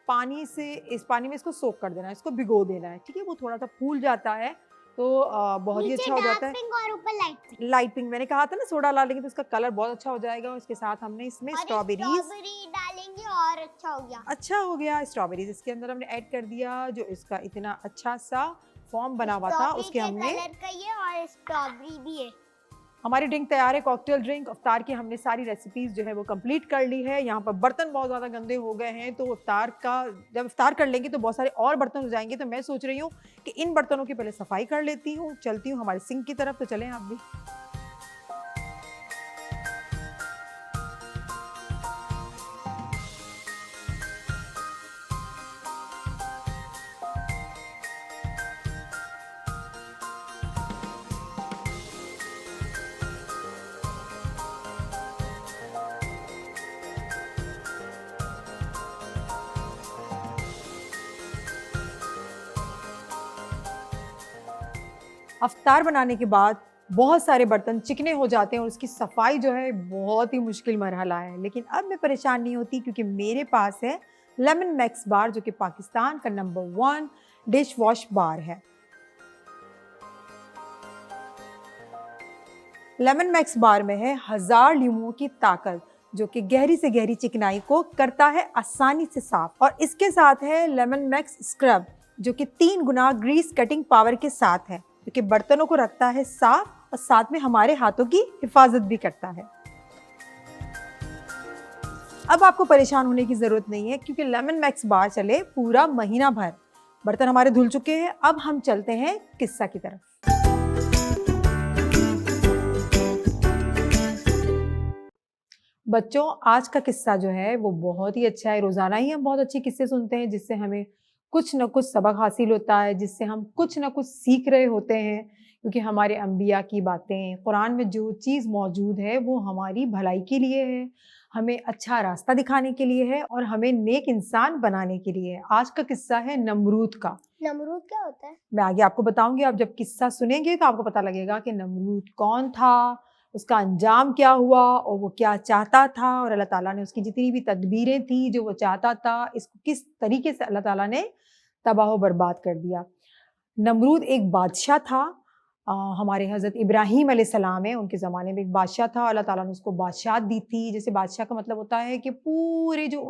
पानी से, इस पानी में इसको सोक कर देना है, इसको भिगो देना है, ठीक है। वो थोड़ा सा फूल जाता है तो बहुत ही नीचे अच्छा हो डार्क जाता है। पिंक और ऊपर लाइट पिंक। लाइट पिंक, मैंने कहा था ना सोडा डालेंगे तो इसका कलर बहुत अच्छा हो जाएगा। और इसके साथ हमने इसमें और स्ट्रॉबेरीज, स्ट्रॉबेरी डालेंगे और अच्छा हो गया। अच्छा हो गया। स्ट्रॉबेरीज इसके अंदर हमने ऐड कर दिया, जो इसका इतना अच्छा सा फॉर्म बना हुआ था स्ट्रॉबेरी उसके के हमने, कलर का ये और स्ट्रॉबेरी भी है। हमारी ड्रिंक तैयार है, कॉकटेल ड्रिंक। इफ्तार की हमने सारी रेसिपीज जो है वो कंप्लीट कर ली है। यहाँ पर बर्तन बहुत ज़्यादा गंदे हो गए हैं, तो इफ्तार का, जब इफ्तार कर लेंगे तो बहुत सारे और बर्तन हो जाएंगे। तो मैं सोच रही हूँ कि इन बर्तनों की पहले सफाई कर लेती हूँ, चलती हूँ हमारे सिंक की तरफ। तो चलें आप भी। अफ्तार बनाने के बाद बहुत सारे बर्तन चिकने हो जाते हैं और उसकी सफाई जो है बहुत ही मुश्किल मरहला है। लेकिन अब मैं परेशान नहीं होती क्योंकि मेरे पास है लेमन मैक्स बार, जो कि पाकिस्तान का नंबर 1 डिश वॉश बार है। लेमन मैक्स बार में है 1000 लीमुओं की ताकत, जो कि गहरी से गहरी चिकनाई को करता है आसानी से साफ। और इसके साथ है लेमन मैक्स स्क्रब, जो कि 3 गुना ग्रीस कटिंग पावर के साथ है, जो कि बर्तनों को रखता है साफ और साथ में हमारे हाथों की हिफाजत भी करता है। अब आपको परेशान होने की जरूरत नहीं है क्योंकि लेमन मैक्स बार चले पूरा महीना भर। बर्तन हमारे धुल चुके हैं, अब हम चलते हैं किस्सा की तरफ। बच्चों, आज का किस्सा जो है वो बहुत ही अच्छा है। रोजाना ही हम बहुत अच्छे किस्से सुनते हैं जिससे हमें कुछ न कुछ सबक हासिल होता है, जिससे हम कुछ न कुछ सीख रहे होते हैं, क्योंकि हमारे अंबिया की बातें, कुरान में जो चीज़ मौजूद है वो हमारी भलाई के लिए है, हमें अच्छा रास्ता दिखाने के लिए है और हमें नेक इंसान बनाने के लिए है। आज का किस्सा है नमरूद का। नमरूद क्या होता है? मैं आगे आपको बताऊंगी, आप जब किस्सा सुनेंगे तो आपको पता लगेगा कि नमरूद कौन था, उसका अंजाम क्या हुआ और वो क्या चाहता था, और अल्लाह ताला ने उसकी जितनी भी तदबीरें थी जो वो चाहता था, इसको किस तरीके से अल्लाह ताला ने तबाह बर्बाद कर दिया। नमरूद एक बादशाह था। हमारे हज़रत इब्राहीम अलैहिस्सलाम है, उनके ज़माने में एक बादशाह था। अल्लाह ताला ने उसको बादशाहत दी थी। जैसे बादशाह का मतलब होता है कि पूरे जो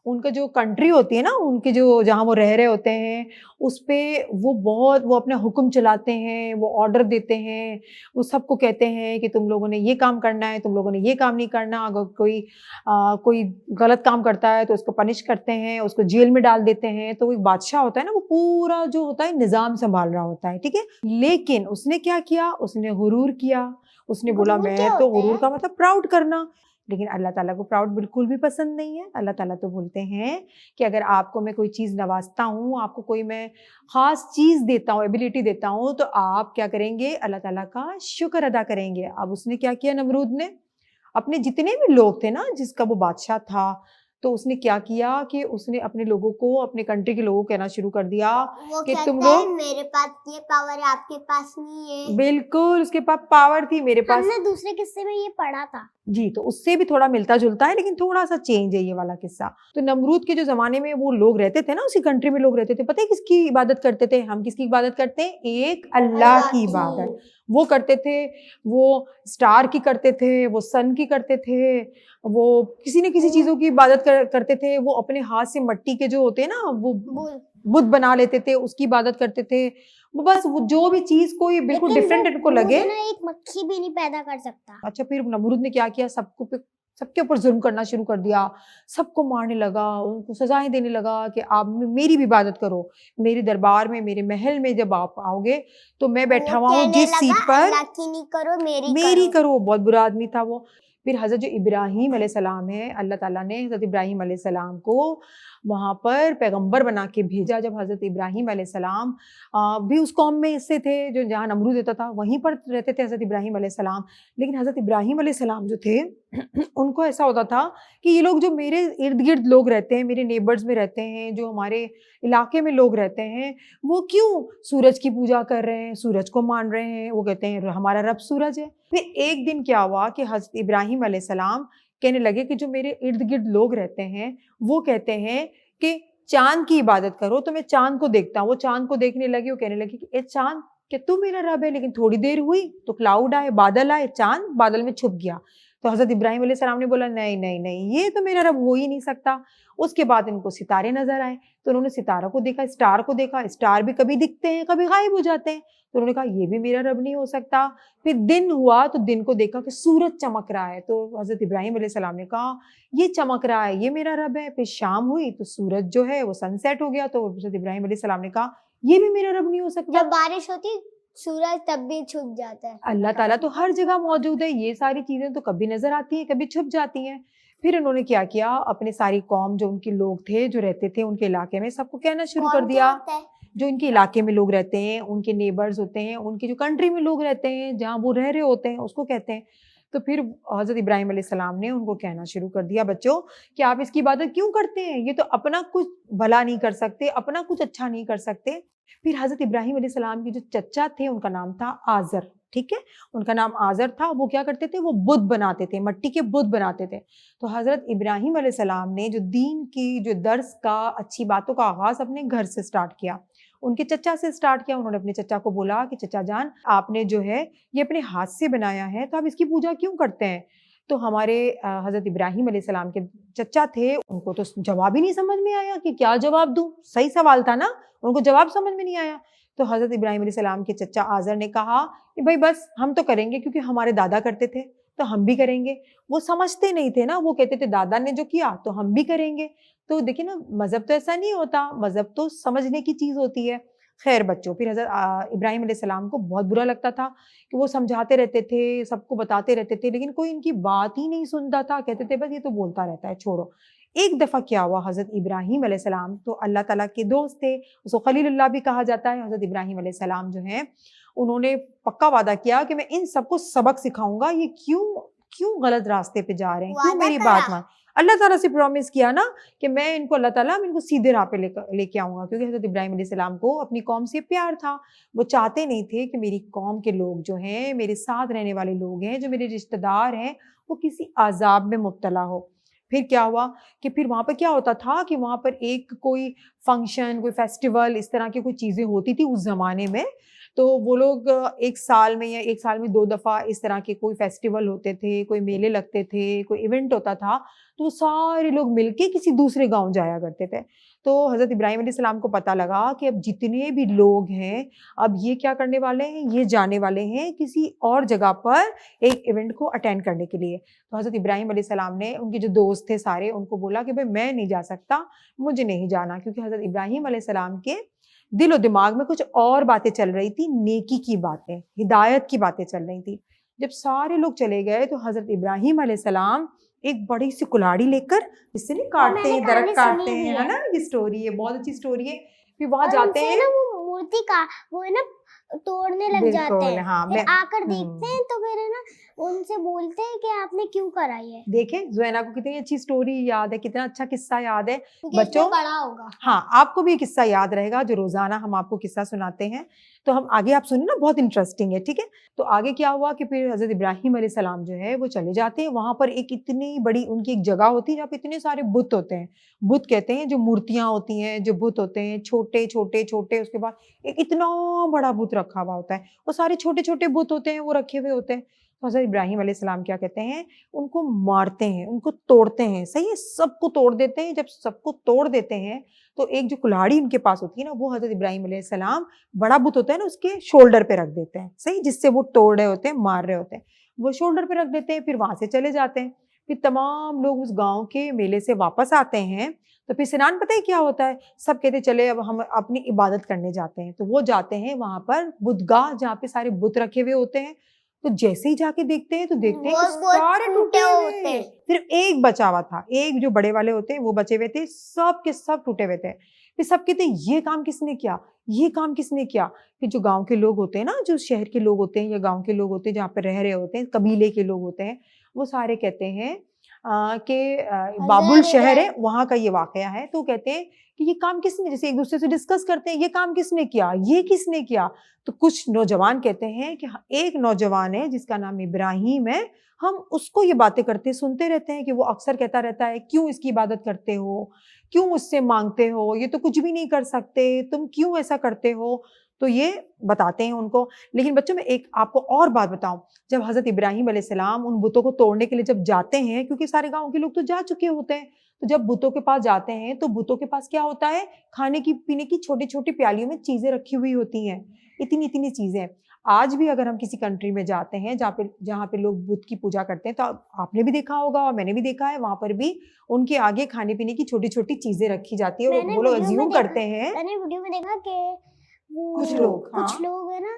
उनका जो कंट्री होती है ना, उनके जो जहाँ वो रह रहे होते हैं, उस पे वो अपना हुक्म चलाते हैं, वो ऑर्डर देते हैं, वो सबको कहते हैं कि तुम लोगों ने ये काम करना है, तुम लोगों ने ये काम नहीं करना। अगर कोई गलत काम करता है तो उसको पनिश करते हैं, उसको जेल में डाल देते हैं। तो वो एक बादशाह होता है ना, वो पूरा जो होता है निज़ाम संभाल रहा होता है, ठीक है। लेकिन उसने क्या किया, उसने गुरूर किया। उसने बोला गुरूर मैं क्या तो, होता है? गुरूर का मतलब प्राउड करना। लेकिन अल्लाह ताला को प्राउड बिल्कुल भी पसंद नहीं है। अल्लाह ताला तो बोलते हैं कि अगर आपको मैं कोई चीज़ नवाजता हूँ, आपको कोई मैं ख़ास चीज़ देता हूँ, एबिलिटी देता हूँ, तो आप क्या करेंगे, अल्लाह ताला का शुक्र अदा करेंगे। अब उसने क्या किया, नमरूद ने अपने जितने भी लोग थे ना, जिसका वो बादशाह था, तो उसने क्या किया कि उसने अपने लोगों को, अपने कंट्री के लोगों को कहना शुरू कर दिया वो कि तुम कहता है लोग, मेरे पास ये पावर है, आपके पास नहीं है। बिल्कुल उसके पास पावर थी, मेरे पास। हमने दूसरे किस्से में ये पढ़ा था। जी, तो उससे भी थोड़ा मिलता जुलता है, लेकिन थोड़ा सा चेंज है ये वाला किस्सा। तो नमरूद के जो जमाने में वो लोग रहते थे ना, उसी कंट्री में लोग रहते थे, पता है किसकी इबादत करते थे? हम किसकी इबादत करते हैं? एक अल्लाह की इबादत वो करते थे। वो स्टार की करते थे, वो सन की करते थे, वो किसी न किसी चीजों की इबादत करते थे। वो अपने हाथ से मट्टी के जो होते हैं ना, वो बुत बना लेते थे, उसकी इबादत करते थे। वो बस वो जो भी चीज कोई बिल्कुल डिफरेंट इनको लगे। एक मक्खी भी नहीं पैदा कर सकता। अच्छा, फिर नमरूद ने क्या किया, सबके ऊपर जुल्म करना शुरू कर दिया, सबको मारने लगा, उनको सजाएं देने लगा कि आप मेरी भी इबादत करो। मेरे दरबार में, मेरे महल में जब आप आओगे तो मैं बैठा हुआ हूँ जिस सीट पर, अल्लाह की नहीं करो, मेरी करो। बहुत बुरा आदमी था वो। फिर हज़रत जो इब्राहीम अलैहिस्सलाम है, अल्लाह ताला ने हज़रत इब्राहीम अलैहिस्सलाम को वहाँ पर पैगंबर बना के भेजा। जब हज़रत इब्राहीम अलैहिस्सलाम भी उस कौम में से थे जो जहाँ नमरूद रहता था, वहीं पर रहते थे हज़रत इब्राहीम अलैहिस्सलाम। लेकिन हज़रत इब्राहीम अलैहिस्सलाम जो थे उनको ऐसा होता था कि ये लोग जो मेरे इर्द गिर्द लोग रहते हैं, मेरे नेबर्स में रहते हैं, जो हमारे इलाके में लोग रहते हैं, वो क्यों सूरज की पूजा कर रहे हैं, सूरज को मान रहे हैं। वो कहते हैं हमारा रब सूरज है। फिर एक दिन क्या हुआ कि हज़रत इब्राहीम अलैहिस्सलाम कहने लगे कि जो मेरे इर्द गिर्द लोग रहते हैं, वो कहते हैं कि चांद की इबादत करो, तो मैं चांद को देखता हूँ। वो चांद को देखने लगी, वो कहने लगी कि ए चांद, क्या तू मेरा रब है? लेकिन थोड़ी देर हुई तो क्लाउड आए, बादल आए, चांद बादल में छुप गया। तो हज़रत इब्राहीम अलैहिस्सलाम ने बोला नहीं नहीं नहीं, ये तो मेरा रब हो ही नहीं सकता। उसके बाद इनको सितारे नजर आए, तो उन्होंने सितारों को देखा, स्टार को देखा। स्टार भी कभी दिखते हैं, कभी गायब हो जाते हैं। तो उन्होंने कहा ये भी मेरा रब नहीं हो सकता। फिर दिन हुआ तो दिन को देखा कि सूरज चमक रहा है। तो हज़रत इब्राहीम अलैहिस्सलाम ने कहा ये चमक रहा है, ये मेरा रब है। फिर शाम हुई तो सूरज जो है वो सनसेट हो गया। तो हज़रत इब्राहीम अलैहिस्सलाम ने कहा ये भी मेरा रब नहीं हो सकता। जब बारिश होती सूरज तब भी छुप जाता है। अल्लाह ताला तो हर जगह मौजूद है, ये सारी चीजें तो कभी नजर आती हैं, कभी छुप जाती हैं। फिर उन्होंने क्या किया, अपने सारी कौम, जो उनके लोग थे, जो रहते थे उनके इलाके में, सबको कहना शुरू कर दिया। जो इनके इलाके में लोग रहते हैं, उनके नेबर्स होते हैं, उनकी जो कंट्री में लोग रहते हैं, जहाँ वो रह रहे होते हैं, उसको कहते हैं। तो फिर हज़रत इब्राहीम अलैहिस्सलाम ने उनको कहना शुरू कर दिया, बच्चों कि आप इसकी इबादत क्यों करते हैं? ये तो अपना कुछ भला नहीं कर सकते, अपना कुछ अच्छा नहीं कर सकते। फिर हज़रत इब्राहीम अलैहिस्सलाम के जो चचा थे, उनका नाम था आज़र, ठीक है, उनका नाम आज़र था। वो क्या करते थे, वो बुत बनाते थे, मट्टी के बुत बनाते थे। तो हज़रत इब्राहीम अलैहिस्सलाम ने जो दीन की जो दर्स का, अच्छी बातों का आगाज़ अपने घर से स्टार्ट किया, उनके चचा से स्टार्ट किया। उन्होंने अपने चचा को बोला कि चचा जान, आपने जो है ये अपने हाथ से बनाया है, तो आप इसकी पूजा क्यों करते हैं? तो हमारे हज़रत इब्राहीम अलैहिस्सलाम के चचा थे, उनको तो जवाब ही नहीं समझ में आया कि क्या जवाब दूँ। सही सवाल था ना, उनको जवाब समझ में नहीं आया। तो हज़रत इब्राहीम अलैहिस्सलाम के चचा आज़र ने कहा कि भाई बस हम तो करेंगे, क्योंकि हमारे दादा करते थे तो हम भी करेंगे। वो समझते नहीं थे ना, वो कहते थे दादा ने जो किया तो हम भी करेंगे। तो देखिए ना, मज़हब तो ऐसा नहीं होता, मज़हब तो समझने की चीज़ होती है। खैर बच्चों, फिर हज़रत इब्राहीम अलैहिस्सलाम को बहुत बुरा लगता था कि वो समझाते रहते थे, सबको बताते रहते थे, लेकिन कोई इनकी बात ही नहीं सुनता था। कहते थे बस ये तो बोलता रहता है, छोड़ो। एक दफ़ा क्या हुआ, हज़रत इब्राहीम अलैहिस्सलाम तो अल्लाह ताला के दोस्त थे, उसको खलीलुल्लाह भी कहा जाता है। हज़रत इब्राहीम अलैहिस्सलाम जो हैं, उन्होंने पक्का वादा किया कि मैं इन सबको सबक सिखाऊंगा। ये क्यों गलत रास्ते पे जा रहे हैं, क्यों वादा मेरी करा। बात मान। अल्लाह ताला से प्रॉमिस किया ना कि मैं इनको, अल्लाह ताला मैं इनको सीधे राह पे लेके आऊंगा, क्योंकि हजरत इब्राहिम अलैहिस्सलाम को अपनी कौम से प्यार था। वो चाहते नहीं थे कि मेरी कौम के लोग जो हैं, मेरे साथ रहने वाले लोग हैं, जो मेरे रिश्तेदार हैं, वो किसी अजाब में मुब्तला हो। फिर क्या हुआ कि फिर वहाँ पर क्या होता था कि वहाँ पर एक कोई फंक्शन, कोई फेस्टिवल, इस तरह की कोई चीज़ें होती थी उस ज़माने में। तो वो लोग एक साल में या एक साल में 2 दफ़ा इस तरह के कोई फेस्टिवल होते थे, कोई मेले लगते थे, कोई इवेंट होता था, तो सारे लोग मिलके किसी दूसरे गांव जाया करते थे। तो हज़रत इब्राहिम अलैहिस्सलाम को पता लगा कि अब जितने भी लोग हैं, अब ये क्या करने वाले हैं, ये जाने वाले हैं किसी और जगह पर एक इवेंट को अटेंड करने के लिए। तो हज़रत इब्राहिम अलैहिस्सलाम ने, उनके जो दोस्त थे सारे, उनको बोला कि भाई मैं नहीं जा सकता, मुझे नहीं जाना, क्योंकि हज़रत इब्राहिम अलैहिस्सलाम के दिलो दिमाग में कुछ और बातें चल रही थी, नेकी की बातें, हिदायत की बातें चल रही थी। जब सारे लोग चले गए तो हज़रत इब्राहिम अलैहिस्सलाम एक बड़ी सी कुल्हाड़ी लेकर, जिससे नहीं काटते हैं, मैंने दरख्त कहानी काटते सुनी हैं, भी है ना, ये स्टोरी है, बहुत अच्छी स्टोरी है। फिर वहां और जाते उनसे हैं, ना वो मूर्ति का वो है ना तोड़ने लग जाते बिल्कुल, हैं। हाँ, फिर मैं आकर देखते हैं तो फिर है ना उनसे बोलते हैं कि आपने क्यों कराई है, देखें ज़ुएना को कितनी अच्छी स्टोरी याद है, कितना अच्छा किस्सा याद है। क्योंकि बच्चों, इसमें पढ़ा होगा। हाँ, आपको भी ये किस्सा याद रहेगा जो रोजाना हम आपको किस्सा सुनाते हैं। तो हम आगे, आप सुनिए ना, बहुत इंटरेस्टिंग है, ठीक है। तो आगे क्या हुआ कि फिर हज़रत इब्राहिम अलैहिस्सलाम जो है वो चले जाते हैं। वहां पर एक इतनी बड़ी उनकी एक जगह होती है जहाँ पे इतने सारे बुत होते हैं। बुत कहते हैं जो मूर्तियां होती हैं, जो बुत होते हैं, छोटे छोटे छोटे, उसके बाद एक इतना बड़ा बुत रखा हुआ होता है। वो सारे छोटे छोटे बुत होते हैं, वो रखे हुए होते हैं। तो हज़रत इब्राहिम अलैहिस्सलाम क्या कहते हैं, उनको मारते हैं, उनको तोड़ते हैं। सही है, सबको तोड़ देते हैं। जब सबको तोड़ देते हैं तो एक जो कुल्हाड़ी उनके पास होती है ना, वो हज़रत इब्राहिम अलैहिस्सलाम, बड़ा बुत होता है ना, उसके शोल्डर पे रख देते हैं। सही, जिससे वो तोड़ रहे होते हैं, मार रहे होते हैं, वो शोल्डर पे रख देते हैं। फिर वहां से चले जाते हैं। फिर तमाम लोग उस गांव के मेले से वापस आते हैं। तो फिर स्नान, पता है क्या होता है, सब कहते हैं चले अब हम अपनी इबादत करने जाते हैं। तो वो जाते हैं वहां पर बुतगाह, जहाँ पे सारे बुत रखे हुए होते हैं। तो जैसे ही जाके देखते हैं तो देखते हैं कि वो सारे टूटे हुए होते हैं। सिर्फ एक बचा हुआ था, एक जो बड़े वाले होते हैं वो बचे हुए थे, सब के सब टूटे हुए थे। फिर सब कहते हैं ये काम किसने किया, ये काम किसने किया। फिर जो गांव के लोग होते हैं ना, जो शहर के लोग होते हैं या गांव के लोग होते हैं, जहाँ पे रह रहे होते हैं, कबीले के लोग होते हैं, वो सारे कहते हैं कि बाबुल शहर है, वहां का ये वाकया है। तो कहते हैं कि ये काम किसने, जैसे एक दूसरे से डिस्कस करते हैं, ये काम किसने किया, ये किसने किया। तो कुछ नौजवान कहते हैं कि एक नौजवान है जिसका नाम इब्राहिम है, हम उसको ये बातें करते सुनते रहते हैं कि वो अक्सर कहता रहता है, क्यों इसकी इबादत करते हो, क्यों उससे मांगते हो, ये तो कुछ भी नहीं कर सकते, तुम क्यों ऐसा करते हो। तो ये बताते हैं उनको। लेकिन बच्चों, मैं एक आपको और बात बताऊं, जब हजरत इब्राहिम अलैहिस्सलाम उन बुतों को तोड़ने के लिए जब जाते हैं, क्योंकि सारे गांव के लोग तो जा चुके होते हैं, तो जब बुतों के पास जाते हैं तो बुतों के पास क्या होता है, खाने की पीने की छोटी छोटी प्यालियों में चीजें रखी हुई होती हैं, इतनी इतनी चीजें। आज भी अगर हम किसी कंट्री में जाते हैं जहाँ पे लोग बुत की पूजा करते हैं, तो आपने भी देखा होगा और मैंने भी देखा है, वहां पर भी उनके आगे खाने पीने की छोटी छोटी चीजें रखी जाती है। और मैंने वो लोग वीडियो में अज्यूम देखा- करते हैं, मैंने वीडियो में देखा कि वो कुछ लोग, कुछ हाँ, लोग है ना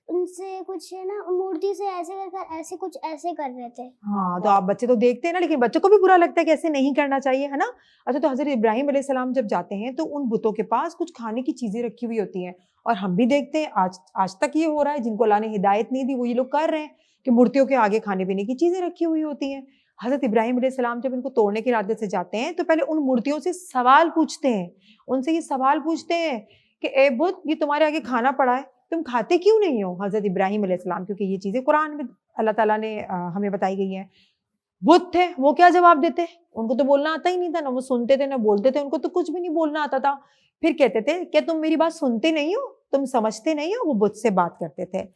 उनसे कुछ है ना मूर्ति से ऐसे कर ऐसे कुछ ऐसे कर रहे थे। हाँ, तो आप बच्चे तो देखते हैं ना, लेकिन बच्चों को भी बुरा लगता है कि ऐसे नहीं करना चाहिए, है ना। अच्छा, तो हजरत इब्राहिम अलैहिस्सलाम जब जाते हैं तो उन बुतों के पास कुछ खाने की चीजें रखी हुई होती हैं। और हम भी देखते हैं, आज तक ये हो रहा है, जिनको अल्लाह ने हिदायत नहीं दी वो ये लोग कर रहे हैं कि मूर्तियों के आगे खाने पीने की चीजें रखी हुई होती हैं। हजरत इब्राहिम अलैहिस्सलाम जब इनको तोड़ने के इरादे से जाते हैं तो पहले उन मूर्तियों से सवाल पूछते हैं, उनसे ये सवाल पूछते हैं कि ए बुत, ये तुम्हारे आगे खाना पड़ा है, तुम खाते क्यों नहीं हो। हजरत इब्राहिम अलैहिस्सलाम, क्योंकि ये चीजें कुरान में अल्लाह ताला ने हमें बताई गई है। बुत थे, वो क्या जवाब देते, उनको तो बोलना आता ही नहीं था, ना वो सुनते थे ना बोलते थे, उनको तो कुछ भी नहीं बोलना आता था। फिर कहते थे क्या तुम मेरी बात सुनते नहीं हो, तुम समझते नहीं हो। वो बुत से बात करते थे।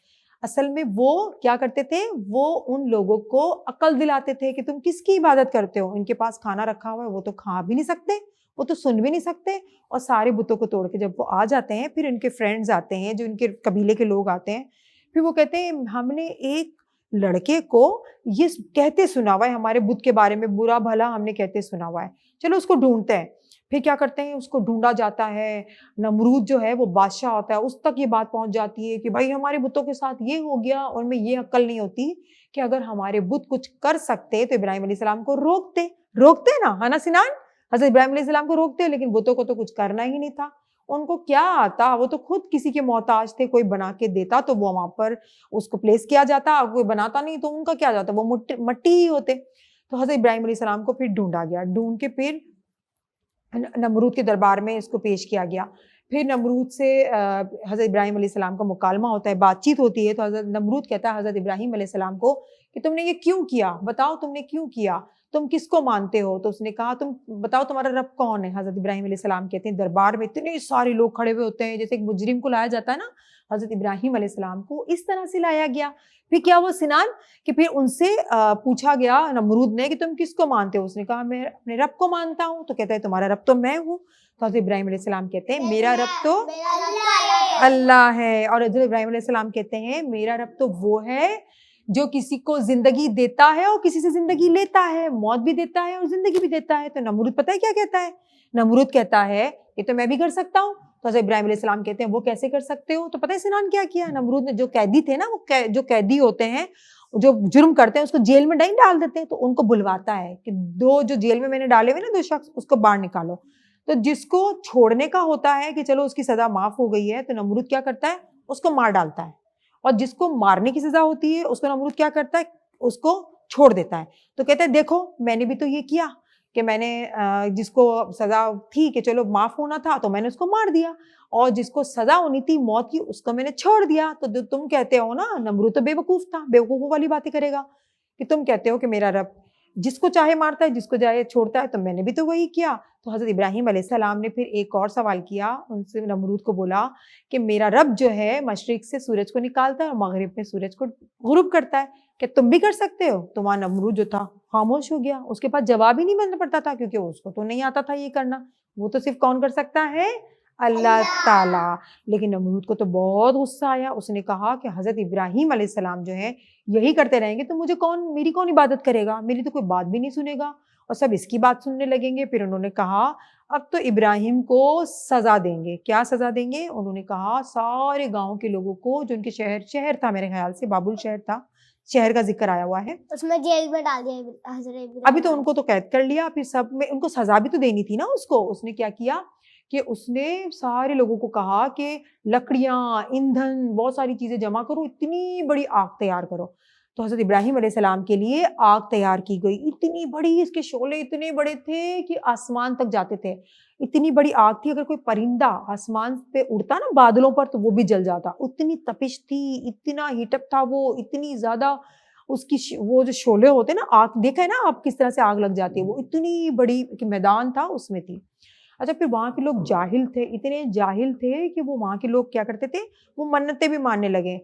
असल में वो क्या करते थे, वो उन लोगों को अकल दिलाते थे कि तुम किसकी इबादत करते हो, इनके पास खाना रखा हुआ है, वो तो खा भी नहीं सकते, वो तो सुन भी नहीं सकते। और सारे बुतों को तोड़ के जब वो आ जाते हैं, फिर इनके फ्रेंड्स आते हैं, जो इनके कबीले के लोग आते हैं, फिर वो कहते हैं हमने एक लड़के को ये कहते सुना हुआ है, हमारे बुत के बारे में बुरा भला हमने कहते सुना हुआ है, चलो उसको ढूंढते हैं। फिर क्या करते हैं, उसको ढूंढा जाता है। नमरूद जो है वो बादशाह होता है, उस तक ये बात पहुंच जाती है कि भाई हमारे बुतों के साथ ये हो गया। और उनमें ये अक्ल नहीं होती कि अगर हमारे बुत कुछ कर सकते तो इब्राहिम अलैहिस्सलाम को रोकते ना, है ना सिनान। हजरत इब्राहिम अलैहिस्सलाम को रोकते, लेकिन बुतों को तो कुछ करना ही नहीं था। उनको क्या आता, वो तो खुद किसी के मोहताज थे, कोई बना के देता तो वो वहां पर उसको प्लेस किया जाता, कोई बनाता नहीं तो उनका क्या जाता, वो मट्टी ही होते। तो हजरत इब्राहिम अलैहिस्सलाम को फिर ढूंढा गया, ढूंढ के फिर नमरूद के दरबार में इसको पेश किया गया। फिर नमरूद से हज़रत इब्राहिम अलैहिस्सलाम का मुकालमा होता है, बातचीत होती है। तो हज़रत नमरूद कहता है हज़रत इब्राहिम अलैहिस्सलाम को कि तुमने ये क्यों किया, बताओ तुमने क्यों किया, तुम किसको मानते हो। तो उसने कहा तुम बताओ तुम्हारा रब कौन है। हज़रत इब्राहिम अलैहिस्सलाम कहते हैं दरबार में इतने सारे लोग खड़े हुए होते हैं, जैसे एक मुजरिम को लाया जाता है ना, हज़रत इब्राहिम अलैहिस्सलाम को इस तरह से लाया गया। फिर क्या वो सिनान कि फिर उनसे पूछा गया नमरूद ने कि तुम किसको मानते हो। उसने कहा मैं अपने रब को मानता हूँ। तो कहता है तुम्हारा रब तो मैं हूँ। तो हज़रत इब्राहिम अलैहिस्सलाम कहते हैं मेरा रब तो अल्लाह है। और हज़रत इब्राहिम अलैहिस्सलाम कहते हैं मेरा रब तो वो है जो किसी को जिंदगी देता है और किसी से जिंदगी लेता है, मौत भी देता है और जिंदगी भी देता है। तो नमरूद पता है क्या कहता है, नमरूद कहता है ये तो मैं भी कर सकता हूँ। तो हज़रत इब्राहिम अलैहिस्सलाम कहते हैं वो कैसे कर सकते हो। तो पता है सिनान क्या किया नमरूद ने, जो कैदी थे ना, वो जो कैदी होते हैं जो जुर्म करते हैं उसको जेल में नहीं डाल देते, तो उनको बुलवाता है कि दो जो जेल में मैंने डाले हुए ना 2 शख्स, उसको बाहर निकालो। तो जिसको छोड़ने का होता है कि चलो उसकी सजा माफ हो गई है, तो नमरूद क्या करता है उसको मार डालता है। और जिसको मारने की सजा होती है उसको नमरूद क्या करता है, उसको छोड़ देता है। तो कहता है देखो मैंने भी तो ये किया कि मैंने जिसको सजा थी कि चलो माफ होना था तो मैंने उसको मार दिया, और जिसको सजा होनी थी मौत की उसको मैंने छोड़ दिया। तो जो तुम कहते हो ना, नमरूद तो बेवकूफ था, बेवकूफों वाली बातें करेगा कि तुम कहते हो कि मेरा रब जिसको चाहे मारता है जिसको चाहे छोड़ता है, तो मैंने भी तो वही किया। तो हज़रत इब्राहिम अलैहिस्सलाम ने फिर एक और सवाल किया उनसे, नमरूद को बोला कि मेरा रब जो है मशरिक से सूरज को निकालता है और मगरिब में सूरज को गुरूब करता है, क्या तुम भी कर सकते हो। तो वहाँ नमरूद जो था खामोश हो गया, उसके पास जवाब ही नहीं बनना पड़ता था क्योंकि उसको तो नहीं आता था ये करना, वो तो सिर्फ कौन कर सकता है, अल्लाह ताला। लेकिन नमरूद को तो बहुत गुस्सा आया, उसने कहा कि हज़रत इब्राहिम अलैहिस्सलाम जो है यही करते रहेंगे तो मुझे कौन, मेरी कौन इबादत करेगा, मेरी तो कोई बात भी नहीं सुनेगा, और सब इसकी बात सुनने लगेंगे। फिर उन्होंने कहा अब तो इब्राहिम को सजा देंगे। क्या सजा देंगे, उन्होंने कहा सारे गांव के लोगों को, जो उनके शहर था, मेरे ख्याल से बाबुल शहर था, शहर का जिक्र आया हुआ है, उसमें जेल में डाल दिया हज़रत इब्राहिम। अभी तो उनको तो कैद कर लिया, फिर सब में उनको सजा भी तो देनी थी ना उसको। उसने क्या किया कि उसने सारे लोगों को कहा कि लकड़ियां, ईंधन, बहुत सारी चीजें जमा करो, इतनी बड़ी आग तैयार करो। तो हज़रत इब्राहिम अलैहिस्सलाम के लिए आग तैयार की गई, इतनी बड़ी, इसके शोले इतने बड़े थे कि आसमान तक जाते थे, इतनी बड़ी आग थी, अगर कोई परिंदा आसमान पे उड़ता ना बादलों पर तो वो भी जल जाता, उतनी तपिश थी, इतना हीटअप था वो, इतनी ज्यादा उसकी वो जो शोले होते ना, आग देखा है ना आप किस तरह से आग लग जाती है, वो इतनी बड़ी मैदान था उसमें थी। अच्छा, फिर वहाँ के लोग जाहिल थे, इतने जाहिल थे कि वो वहाँ के लोग क्या करते थे, वो मन्नतें भी मानने लगे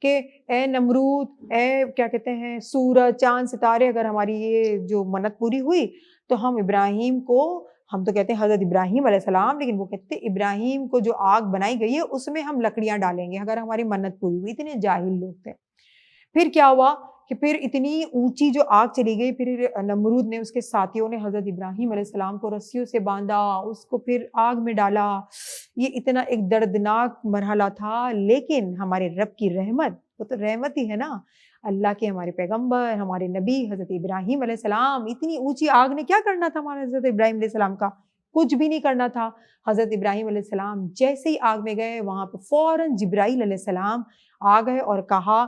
कि ए नमरूद, ए क्या कहते हैं, सूरज, चांद, सितारे, अगर हमारी ये जो मन्नत पूरी हुई तो हम इब्राहिम को, हम तो कहते हैं हज़रत इब्राहिम अलैहिस्सलाम, लेकिन वो कहते हैं इब्राहिम को जो आग बनाई गई है उसमें हम लकड़ियां डालेंगे अगर हमारी मन्नत पूरी हुई। इतने जाहिल लोग थे। फिर क्या हुआ कि फिर इतनी ऊंची जो आग चली गई, फिर नमरूद ने, उसके साथियों ने हज़रत इब्राहिम अलैहिस्सलाम को रस्सियों से बांधा, उसको फिर आग में डाला। ये इतना एक दर्दनाक मरहला था, लेकिन हमारे रब की रहमत, वो तो रहमत ही है ना, अल्लाह के हमारे पैगंबर, हमारे नबी हज़रत इब्राहिम अलैहिस्सलाम, इतनी ऊंची आग ने क्या करना था हमारे हज़रत इब्राहिम अलैहिस्सलाम का, कुछ भी नहीं करना था। हज़रत इब्राहिम अलैहिस्सलाम जैसे ही आग में गए, वहां पर फौरन जिब्राइल अलैहिस्सलाम आ गए और कहा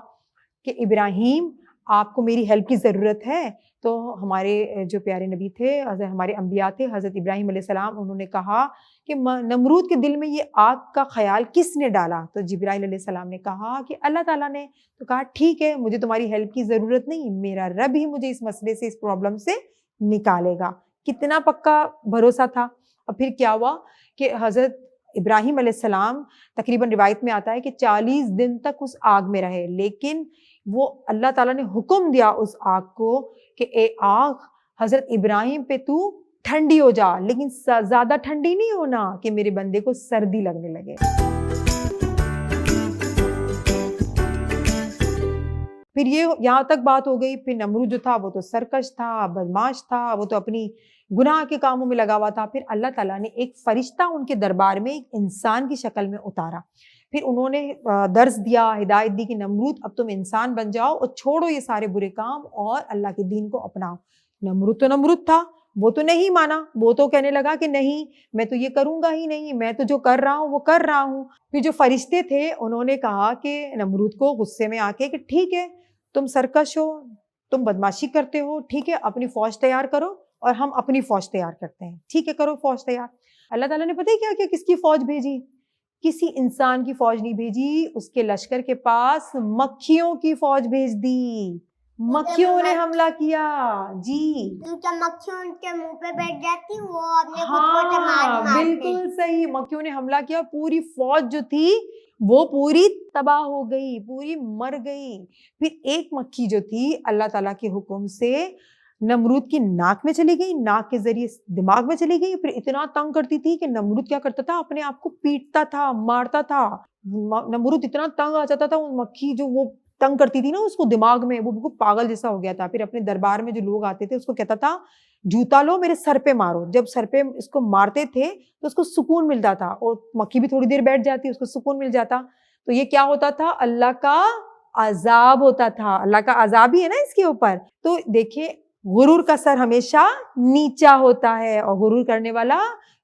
कि इब्राहिम, आपको मेरी हेल्प की ज़रूरत है। तो हमारे जो प्यारे नबी थे, हमारे अंबिया थे, हज़रत इब्राहिम अलैहिस्सलाम, उन्होंने कहा कि नमरूद के दिल में ये आग का ख्याल किसने डाला। तो जिब्राइल अलैहिस्सलाम ने कहा कि अल्लाह ताला ने। तो कहा ठीक है, मुझे तुम्हारी हेल्प की ज़रूरत नहीं, मेरा रब ही मुझे इस मसले से, इस प्रॉब्लम से निकालेगा। कितना पक्का भरोसा था। और फिर क्या हुआ कि हज़रत इब्राहिम अलैहिस्सलाम, तकरीबन रिवायत में आता है कि 40 दिन तक उस आग में रहे, लेकिन वो अल्लाह ताला ने हुक्म दिया उस आग को कि ए आग, हज़रत इब्राहिम पे तू ठंडी हो जा, लेकिन ज़्यादा ठंडी नहीं होना कि मेरे बंदे को सर्दी लगने लगे। फिर ये यहाँ तक बात हो गई। फिर नमरूद जो था वो तो सरकश था, बदमाश था, वो तो अपनी गुनाह के कामों में लगा हुआ था। फिर अल्लाह ताला ने एक फरिश्ता उनके दरबार में एक इंसान की शक्ल में उतारा। फिर उन्होंने दर्स दिया, हिदायत दी कि नमरूद अब तुम इंसान बन जाओ और छोड़ो ये सारे बुरे काम और अल्लाह के दीन को अपनाओ। नमरूद तो नमरूद था, वो तो नहीं माना, वो तो कहने लगा कि नहीं, मैं तो ये करूंगा ही नहीं, मैं तो जो कर रहा हूँ वो कर रहा हूँ। फिर जो फरिश्ते थे उन्होंने कहा कि नमरूद को गुस्से में आके कि ठीक है, तुम सरकश हो, तुम बदमाशी करते हो, ठीक है, अपनी फौज तैयार करो और हम अपनी फौज तैयार करते हैं। ठीक है, करो फौज तैयार। अल्लाह ताला ने पता है क्या क्या किसकी फौज भेजी? किसी इंसान की फौज नहीं भेजी, उसके लश्कर के पास मक्खियों की फौज भेज दी। मक्खियों ने हमला किया जी। क्योंकि मक्खी उनके मुंह पे बैठ जाती, वो अपने खुद को टमाट हाँ, मारते। बिल्कुल सही, मक्खियों ने हमला किया, पूरी फौज जो थी वो पूरी तबाह हो गई, पूरी मर गई। फिर एक मक्खी जो थी अल्लाह ताला के हुक्म से नमरूद की नाक में चली गई, नाक के जरिए दिमाग में चली गई। फिर इतना तंग करती थी कि नमरूद क्या करता था, अपने आप को पीटता था, मारता था। नमरूद इतना तंग आ जाता था, वो मक्खी जो वो तंग करती थी ना उसको दिमाग में, वो बिल्कुल पागल जैसा हो गया था। फिर अपने दरबार में जो लोग आते थे उसको कहता था, जूता लो मेरे सर पे मारो। जब सर पे इसको मारते थे तो उसको सुकून मिलता था, और मक्खी भी थोड़ी देर बैठ जाती, उसको सुकून मिल जाता। तो ये क्या होता था? अल्लाह का अजाब होता था। अल्लाह का अजाब ही है ना इसके ऊपर। तो देखिए, गुरूर का सर हमेशा नीचा होता है, और गुरूर करने वाला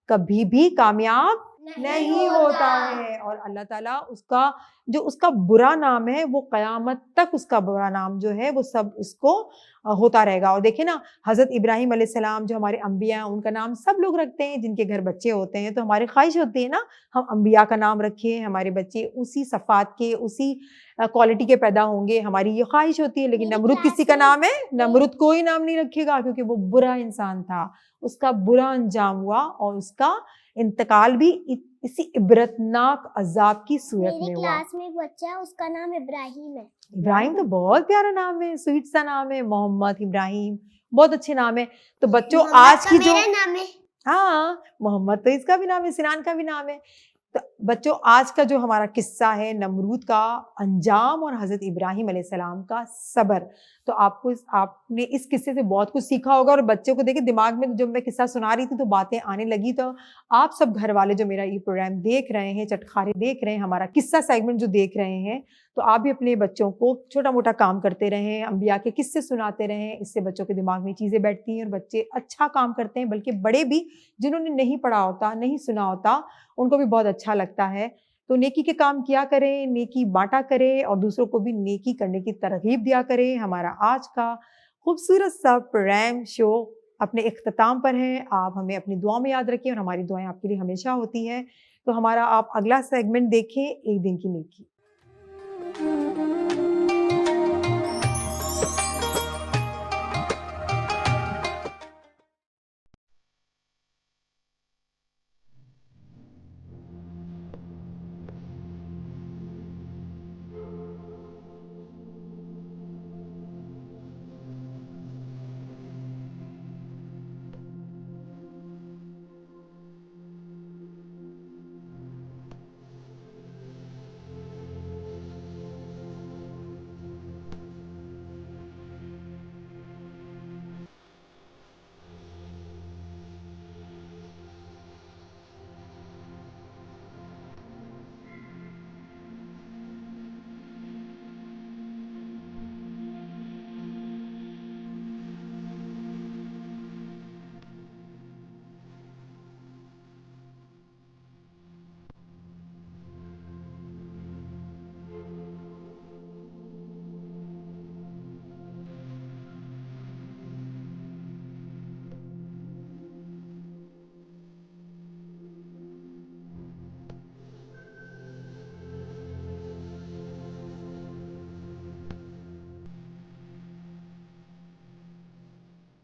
कभी भी कामयाब नहीं होता है। और अल्लाह ताला उसका जो उसका बुरा नाम है, वो कयामत तक उसका बुरा नाम जो है वो सब इसको होता रहेगा। और देखिए ना, हजरत इब्राहिम अलैहिस्सलाम जो हमारे अंबिया हैं, उनका नाम सब लोग रखते हैं जिनके घर बच्चे होते हैं। तो हमारी ख्वाहिश होती है ना, हम अंबिया का नाम रखें, हमारे बच्चे उसी सफ़ात के, उसी क्वालिटी के पैदा होंगे, हमारी ये ख्वाहिश होती है। लेकिन मेरी नमरूद क्लास किसी का में नाम है, नमरूद कोई नाम नहीं रखेगा, क्योंकि वो बुरा इंसान था, उसका बुरा अंजाम हुआ और उसका इंतकाल भी इसी इबरतनाक अजाब की सूरत मेरी में हुआ। क्लास में एक बच्चा है, उसका नाम इब्राहिम है। इब्राहिम तो बहुत प्यारा नाम है, स्वीट सा नाम है, मोहम्मद इब्राहिम, बहुत अच्छे नाम है। तो बच्चों, मोहम्मद आज का की जो, मेरा नाम है। हाँ, मोहम्मद तो इसका भी नाम है, सिनान का भी नाम है। तो बच्चों, आज का जो हमारा किस्सा है नमरूद का अंजाम और हजरत इब्राहिम अलैहिस्सलाम का सब्र, तो आपने इस किस्से से बहुत कुछ सीखा होगा। और बच्चों को देखिए, दिमाग में जब मैं किस्सा सुना रही थी तो बातें आने लगी। तो आप सब घर वाले जो मेरा ये प्रोग्राम देख रहे हैं, चटखारे देख रहे हैं, हमारा किस्सा सेगमेंट जो देख रहे हैं, तो आप भी अपने बच्चों को छोटा मोटा काम करते रहें, अंबिया के किस्से सुनाते रहें। इससे बच्चों के दिमाग में चीज़ें बैठती हैं और बच्चे अच्छा काम करते हैं, बल्कि बड़े भी जिन्होंने नहीं पढ़ा होता, नहीं सुना होता, उनको भी बहुत अच्छा लगता है। तो नेकी के काम किया करें, नेकी बांटा करें और दूसरों को भी नेकी करने की तरगीब दिया करें। हमारा आज का खूबसूरत सा प्रोग्राम शो अपने इख्तिताम पर है। आप हमें अपनी दुआ में याद रखें और हमारी दुआएं आपके लिए हमेशा होती हैं। तो हमारा आप अगला सेगमेंट देखें, एक दिन की नेकी।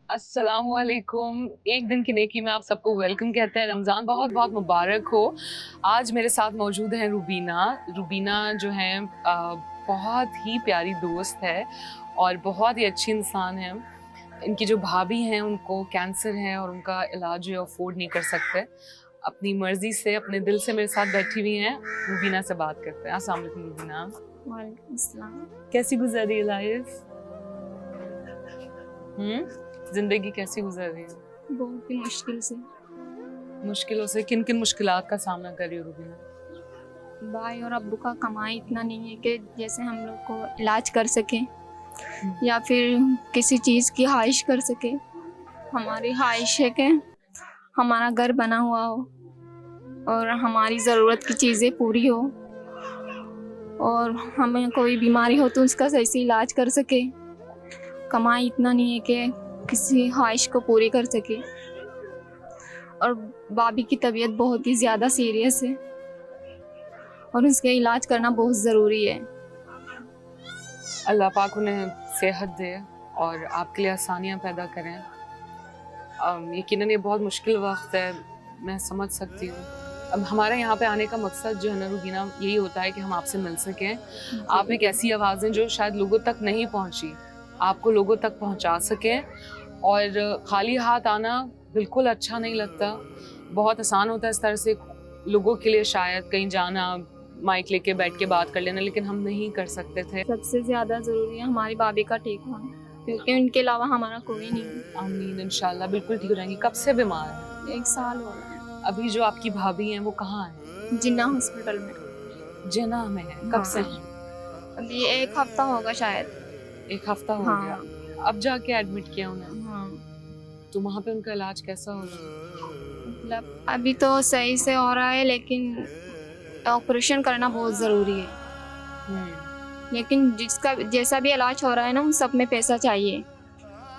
अस्सलामुअलैकुम। एक दिन की नेकी में आप सबको वेलकम कहते हैं। रमज़ान बहुत बहुत मुबारक हो। आज मेरे साथ मौजूद हैं रूबीना। रूबीना जो है बहुत ही प्यारी दोस्त है और बहुत ही अच्छी इंसान है। इनकी जो भाभी हैं उनको कैंसर है और उनका इलाज जो अफोर्ड नहीं कर सकते। अपनी मर्ज़ी से, अपने दिल से मेरे साथ बैठी हुई हैं। रूबीना से बात करते हैं। अस्सलाम वालेकुम रूबीना। वालेकुम अस्सलाम। कैसी गुजर रही है लाइफ? जिंदगी कैसी गुजर रही है? बहुत ही मुश्किल से। मुश्किलों से किन किन मुश्किलात का सामना कर रही हो रूबीना? भाई और अब्बू का कमाई इतना नहीं है कि जैसे हम लोग को इलाज कर सकें या फिर किसी चीज़ की ख्वाहिश कर सके। हमारी ख्वाहिश है कि हमारा घर बना हुआ हो और हमारी ज़रूरत की चीज़ें पूरी हो और हमें कोई बीमारी हो तो उसका सही से इलाज कर सके। कमाई इतना नहीं है कि किसी ख्वाहिश को पूरी कर सके। और भाभी की तबीयत बहुत ही ज़्यादा सीरियस है और उसका इलाज करना बहुत ज़रूरी है। अल्लाह पाक उन्हें सेहत दे और आपके लिए आसानियाँ पैदा करें। यकीनन ये बहुत मुश्किल वक्त है, मैं समझ सकती हूँ। अब हमारे यहाँ पे आने का मकसद जो है ना रुबीना, यही होता है कि हम आपसे मिल सकें। आप एक ऐसी आवाज़ हैं जो शायद लोगों तक नहीं पहुँची, आपको लोगों तक पहुँचा सकें। और खाली हाथ आना बिल्कुल अच्छा नहीं लगता। बहुत आसान होता है इस तरह से लोगों के लिए शायद कहीं जाना, माइक लेके बैठ के बात कर लेना, लेकिन हम नहीं कर सकते थे। सबसे ज़्यादा ज़रूरी है हमारी भाभी का ठीक होना, क्योंकि उनके अलावा हमारा कोई नहीं है। आमीन, इंशाल्लाह बिल्कुल ठीक हो जाएंगी। कब से बीमार है? 1 साल हो रहा है। अभी जो आपकी भाभी हैं वो कहाँ हैं? जिन्ना हॉस्पिटल में। जिन्ना में है। कब से हाँ। हैं? अभी 1 हफ्ता होगा शायद। 1 हफ्ता हो हाँ। गया। अब जाके एडमिट किया उन्हें? हाँ, तो वहाँ पे उनका इलाज कैसा हो रहा है? मतलब अभी तो सही से हो रहा है, लेकिन ऑपरेशन करना बहुत ज़रूरी है। लेकिन जिसका जैसा भी इलाज हो रहा है ना, उन सब में पैसा चाहिए,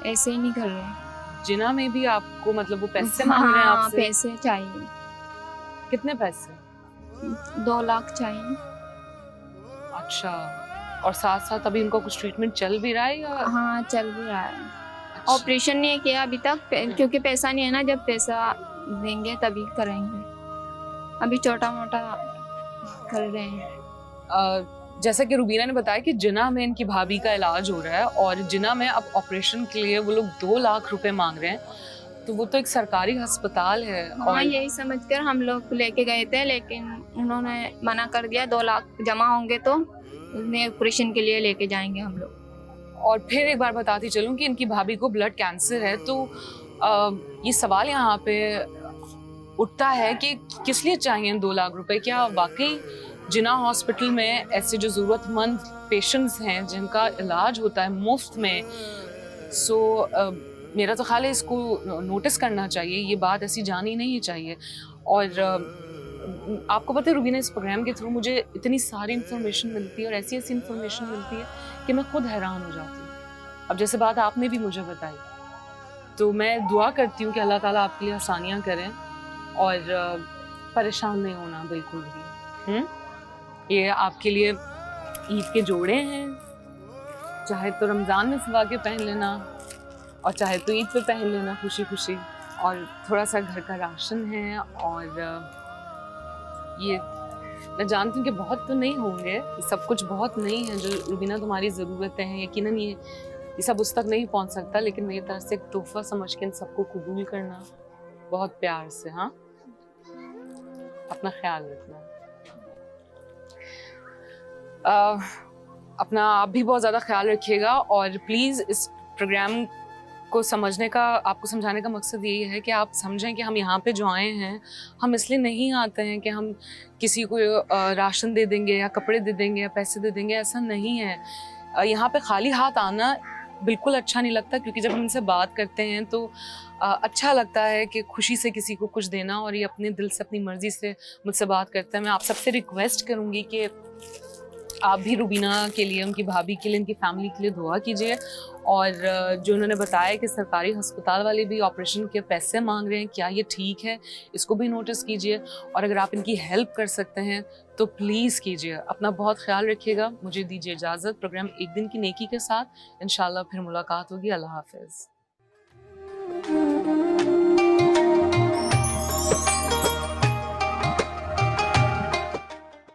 ऐसे ही नहीं कर रहे। जिन्ना में भी आपको मतलब वो पैसे मांग रहे हैं हाँ, आपसे? पैसे चाहिए। कितने पैसे? 2 लाख चाहिए। अच्छा, और साथ साथ अभी उनका कुछ ट्रीटमेंट चल भी रहा है या? हाँ, चल भी रहा है। अच्छा। ऑपरेशन नहीं किया अभी तक, क्योंकि पैसा नहीं है ना। जब पैसा देंगे तभी करेंगे, अभी छोटा मोटा कर रहे हैं। जैसा कि रुबीना ने बताया कि जिन्ना में इनकी भाभी का इलाज हो रहा है और जिन्ना में अब ऑपरेशन के लिए वो लोग 2 लाख रुपए मांग रहे हैं। तो वो तो एक सरकारी अस्पताल है। हाँ, और यही समझकर हम लोग लेके गए थे, लेकिन उन्होंने मना कर दिया। 2 लाख जमा होंगे तो उन्हें ऑपरेशन के लिए लेके जाएंगे हम लोग। और फिर एक बार बताती चलूँ कि इनकी भाभी को ब्लड कैंसर है। तो ये सवाल यहाँ पे उठता है कि किस लिए चाहिए 2 लाख रुपए? क्या वाकई जिन्ना हॉस्पिटल में ऐसे जो ज़रूरतमंद पेशेंट्स हैं जिनका इलाज होता है मुफ्त में, मेरा तो ख्याल है इसको नोटिस करना चाहिए। ये बात ऐसी जानी नहीं चाहिए। और आपको पता है रुबीना, इस प्रोग्राम के थ्रू मुझे इतनी सारी इन्फॉर्मेशन मिलती है और ऐसी ऐसी इन्फॉर्मेशन मिलती है कि मैं खुद हैरान हो जाती हूँ। अब जैसे बात आपने भी मुझे बताई, तो मैं दुआ करती हूँ कि अल्लाह ताला आपके लिए आसानियाँ करें और परेशान नहीं होना बिल्कुल भी। ये आपके लिए ईद के जोड़े हैं, चाहे तो रमज़ान में सिवा के पहन लेना और चाहे तो ईद पे पहन लेना खुशी खुशी। और थोड़ा सा घर का राशन है। और ये मैं जानती हूँ कि बहुत तो नहीं होंगे, ये सब कुछ बहुत नहीं है जो रुबीना तुम्हारी ज़रूरतें हैं। यकीनन ये सब उस तक नहीं पहुँच सकता, लेकिन मेरी तरफ से एक तोहफा समझ के इन सबको कबूल करना बहुत प्यार से। हाँ, अपना ख्याल रखना। अपना आप भी बहुत ज़्यादा ख्याल रखिएगा। और प्लीज़ इस प्रोग्राम को समझने का, आपको समझाने का मकसद यही है कि आप समझें कि हम यहाँ पे जो आए हैं, हम इसलिए नहीं आते हैं कि हम किसी को राशन दे देंगे या कपड़े दे देंगे या पैसे दे देंगे। ऐसा नहीं है। यहाँ पे खाली हाथ आना बिल्कुल अच्छा नहीं लगता, क्योंकि जब हम इनसे बात करते हैं तो अच्छा लगता है कि खुशी से किसी को कुछ देना। और ये अपने दिल से अपनी मर्ज़ी से मुझसे बात करते हैं। मैं आप सबसे रिक्वेस्ट करूँगी कि आप भी रुबीना के लिए, उनकी भाभी के लिए, उनकी फैमिली के लिए दुआ कीजिए। और जो उन्होंने बताया कि सरकारी अस्पताल वाले भी ऑपरेशन के पैसे मांग रहे हैं, क्या ये ठीक है? इसको भी नोटिस कीजिए। और अगर आप इनकी हेल्प कर सकते हैं तो प्लीज़ कीजिए। अपना बहुत ख्याल रखिएगा। मुझे दीजिए इजाज़त। प्रोग्राम एक दिन की नेकी के साथ इंशाल्लाह फिर मुलाकात होगी। अल्लाह हाफ़िज़।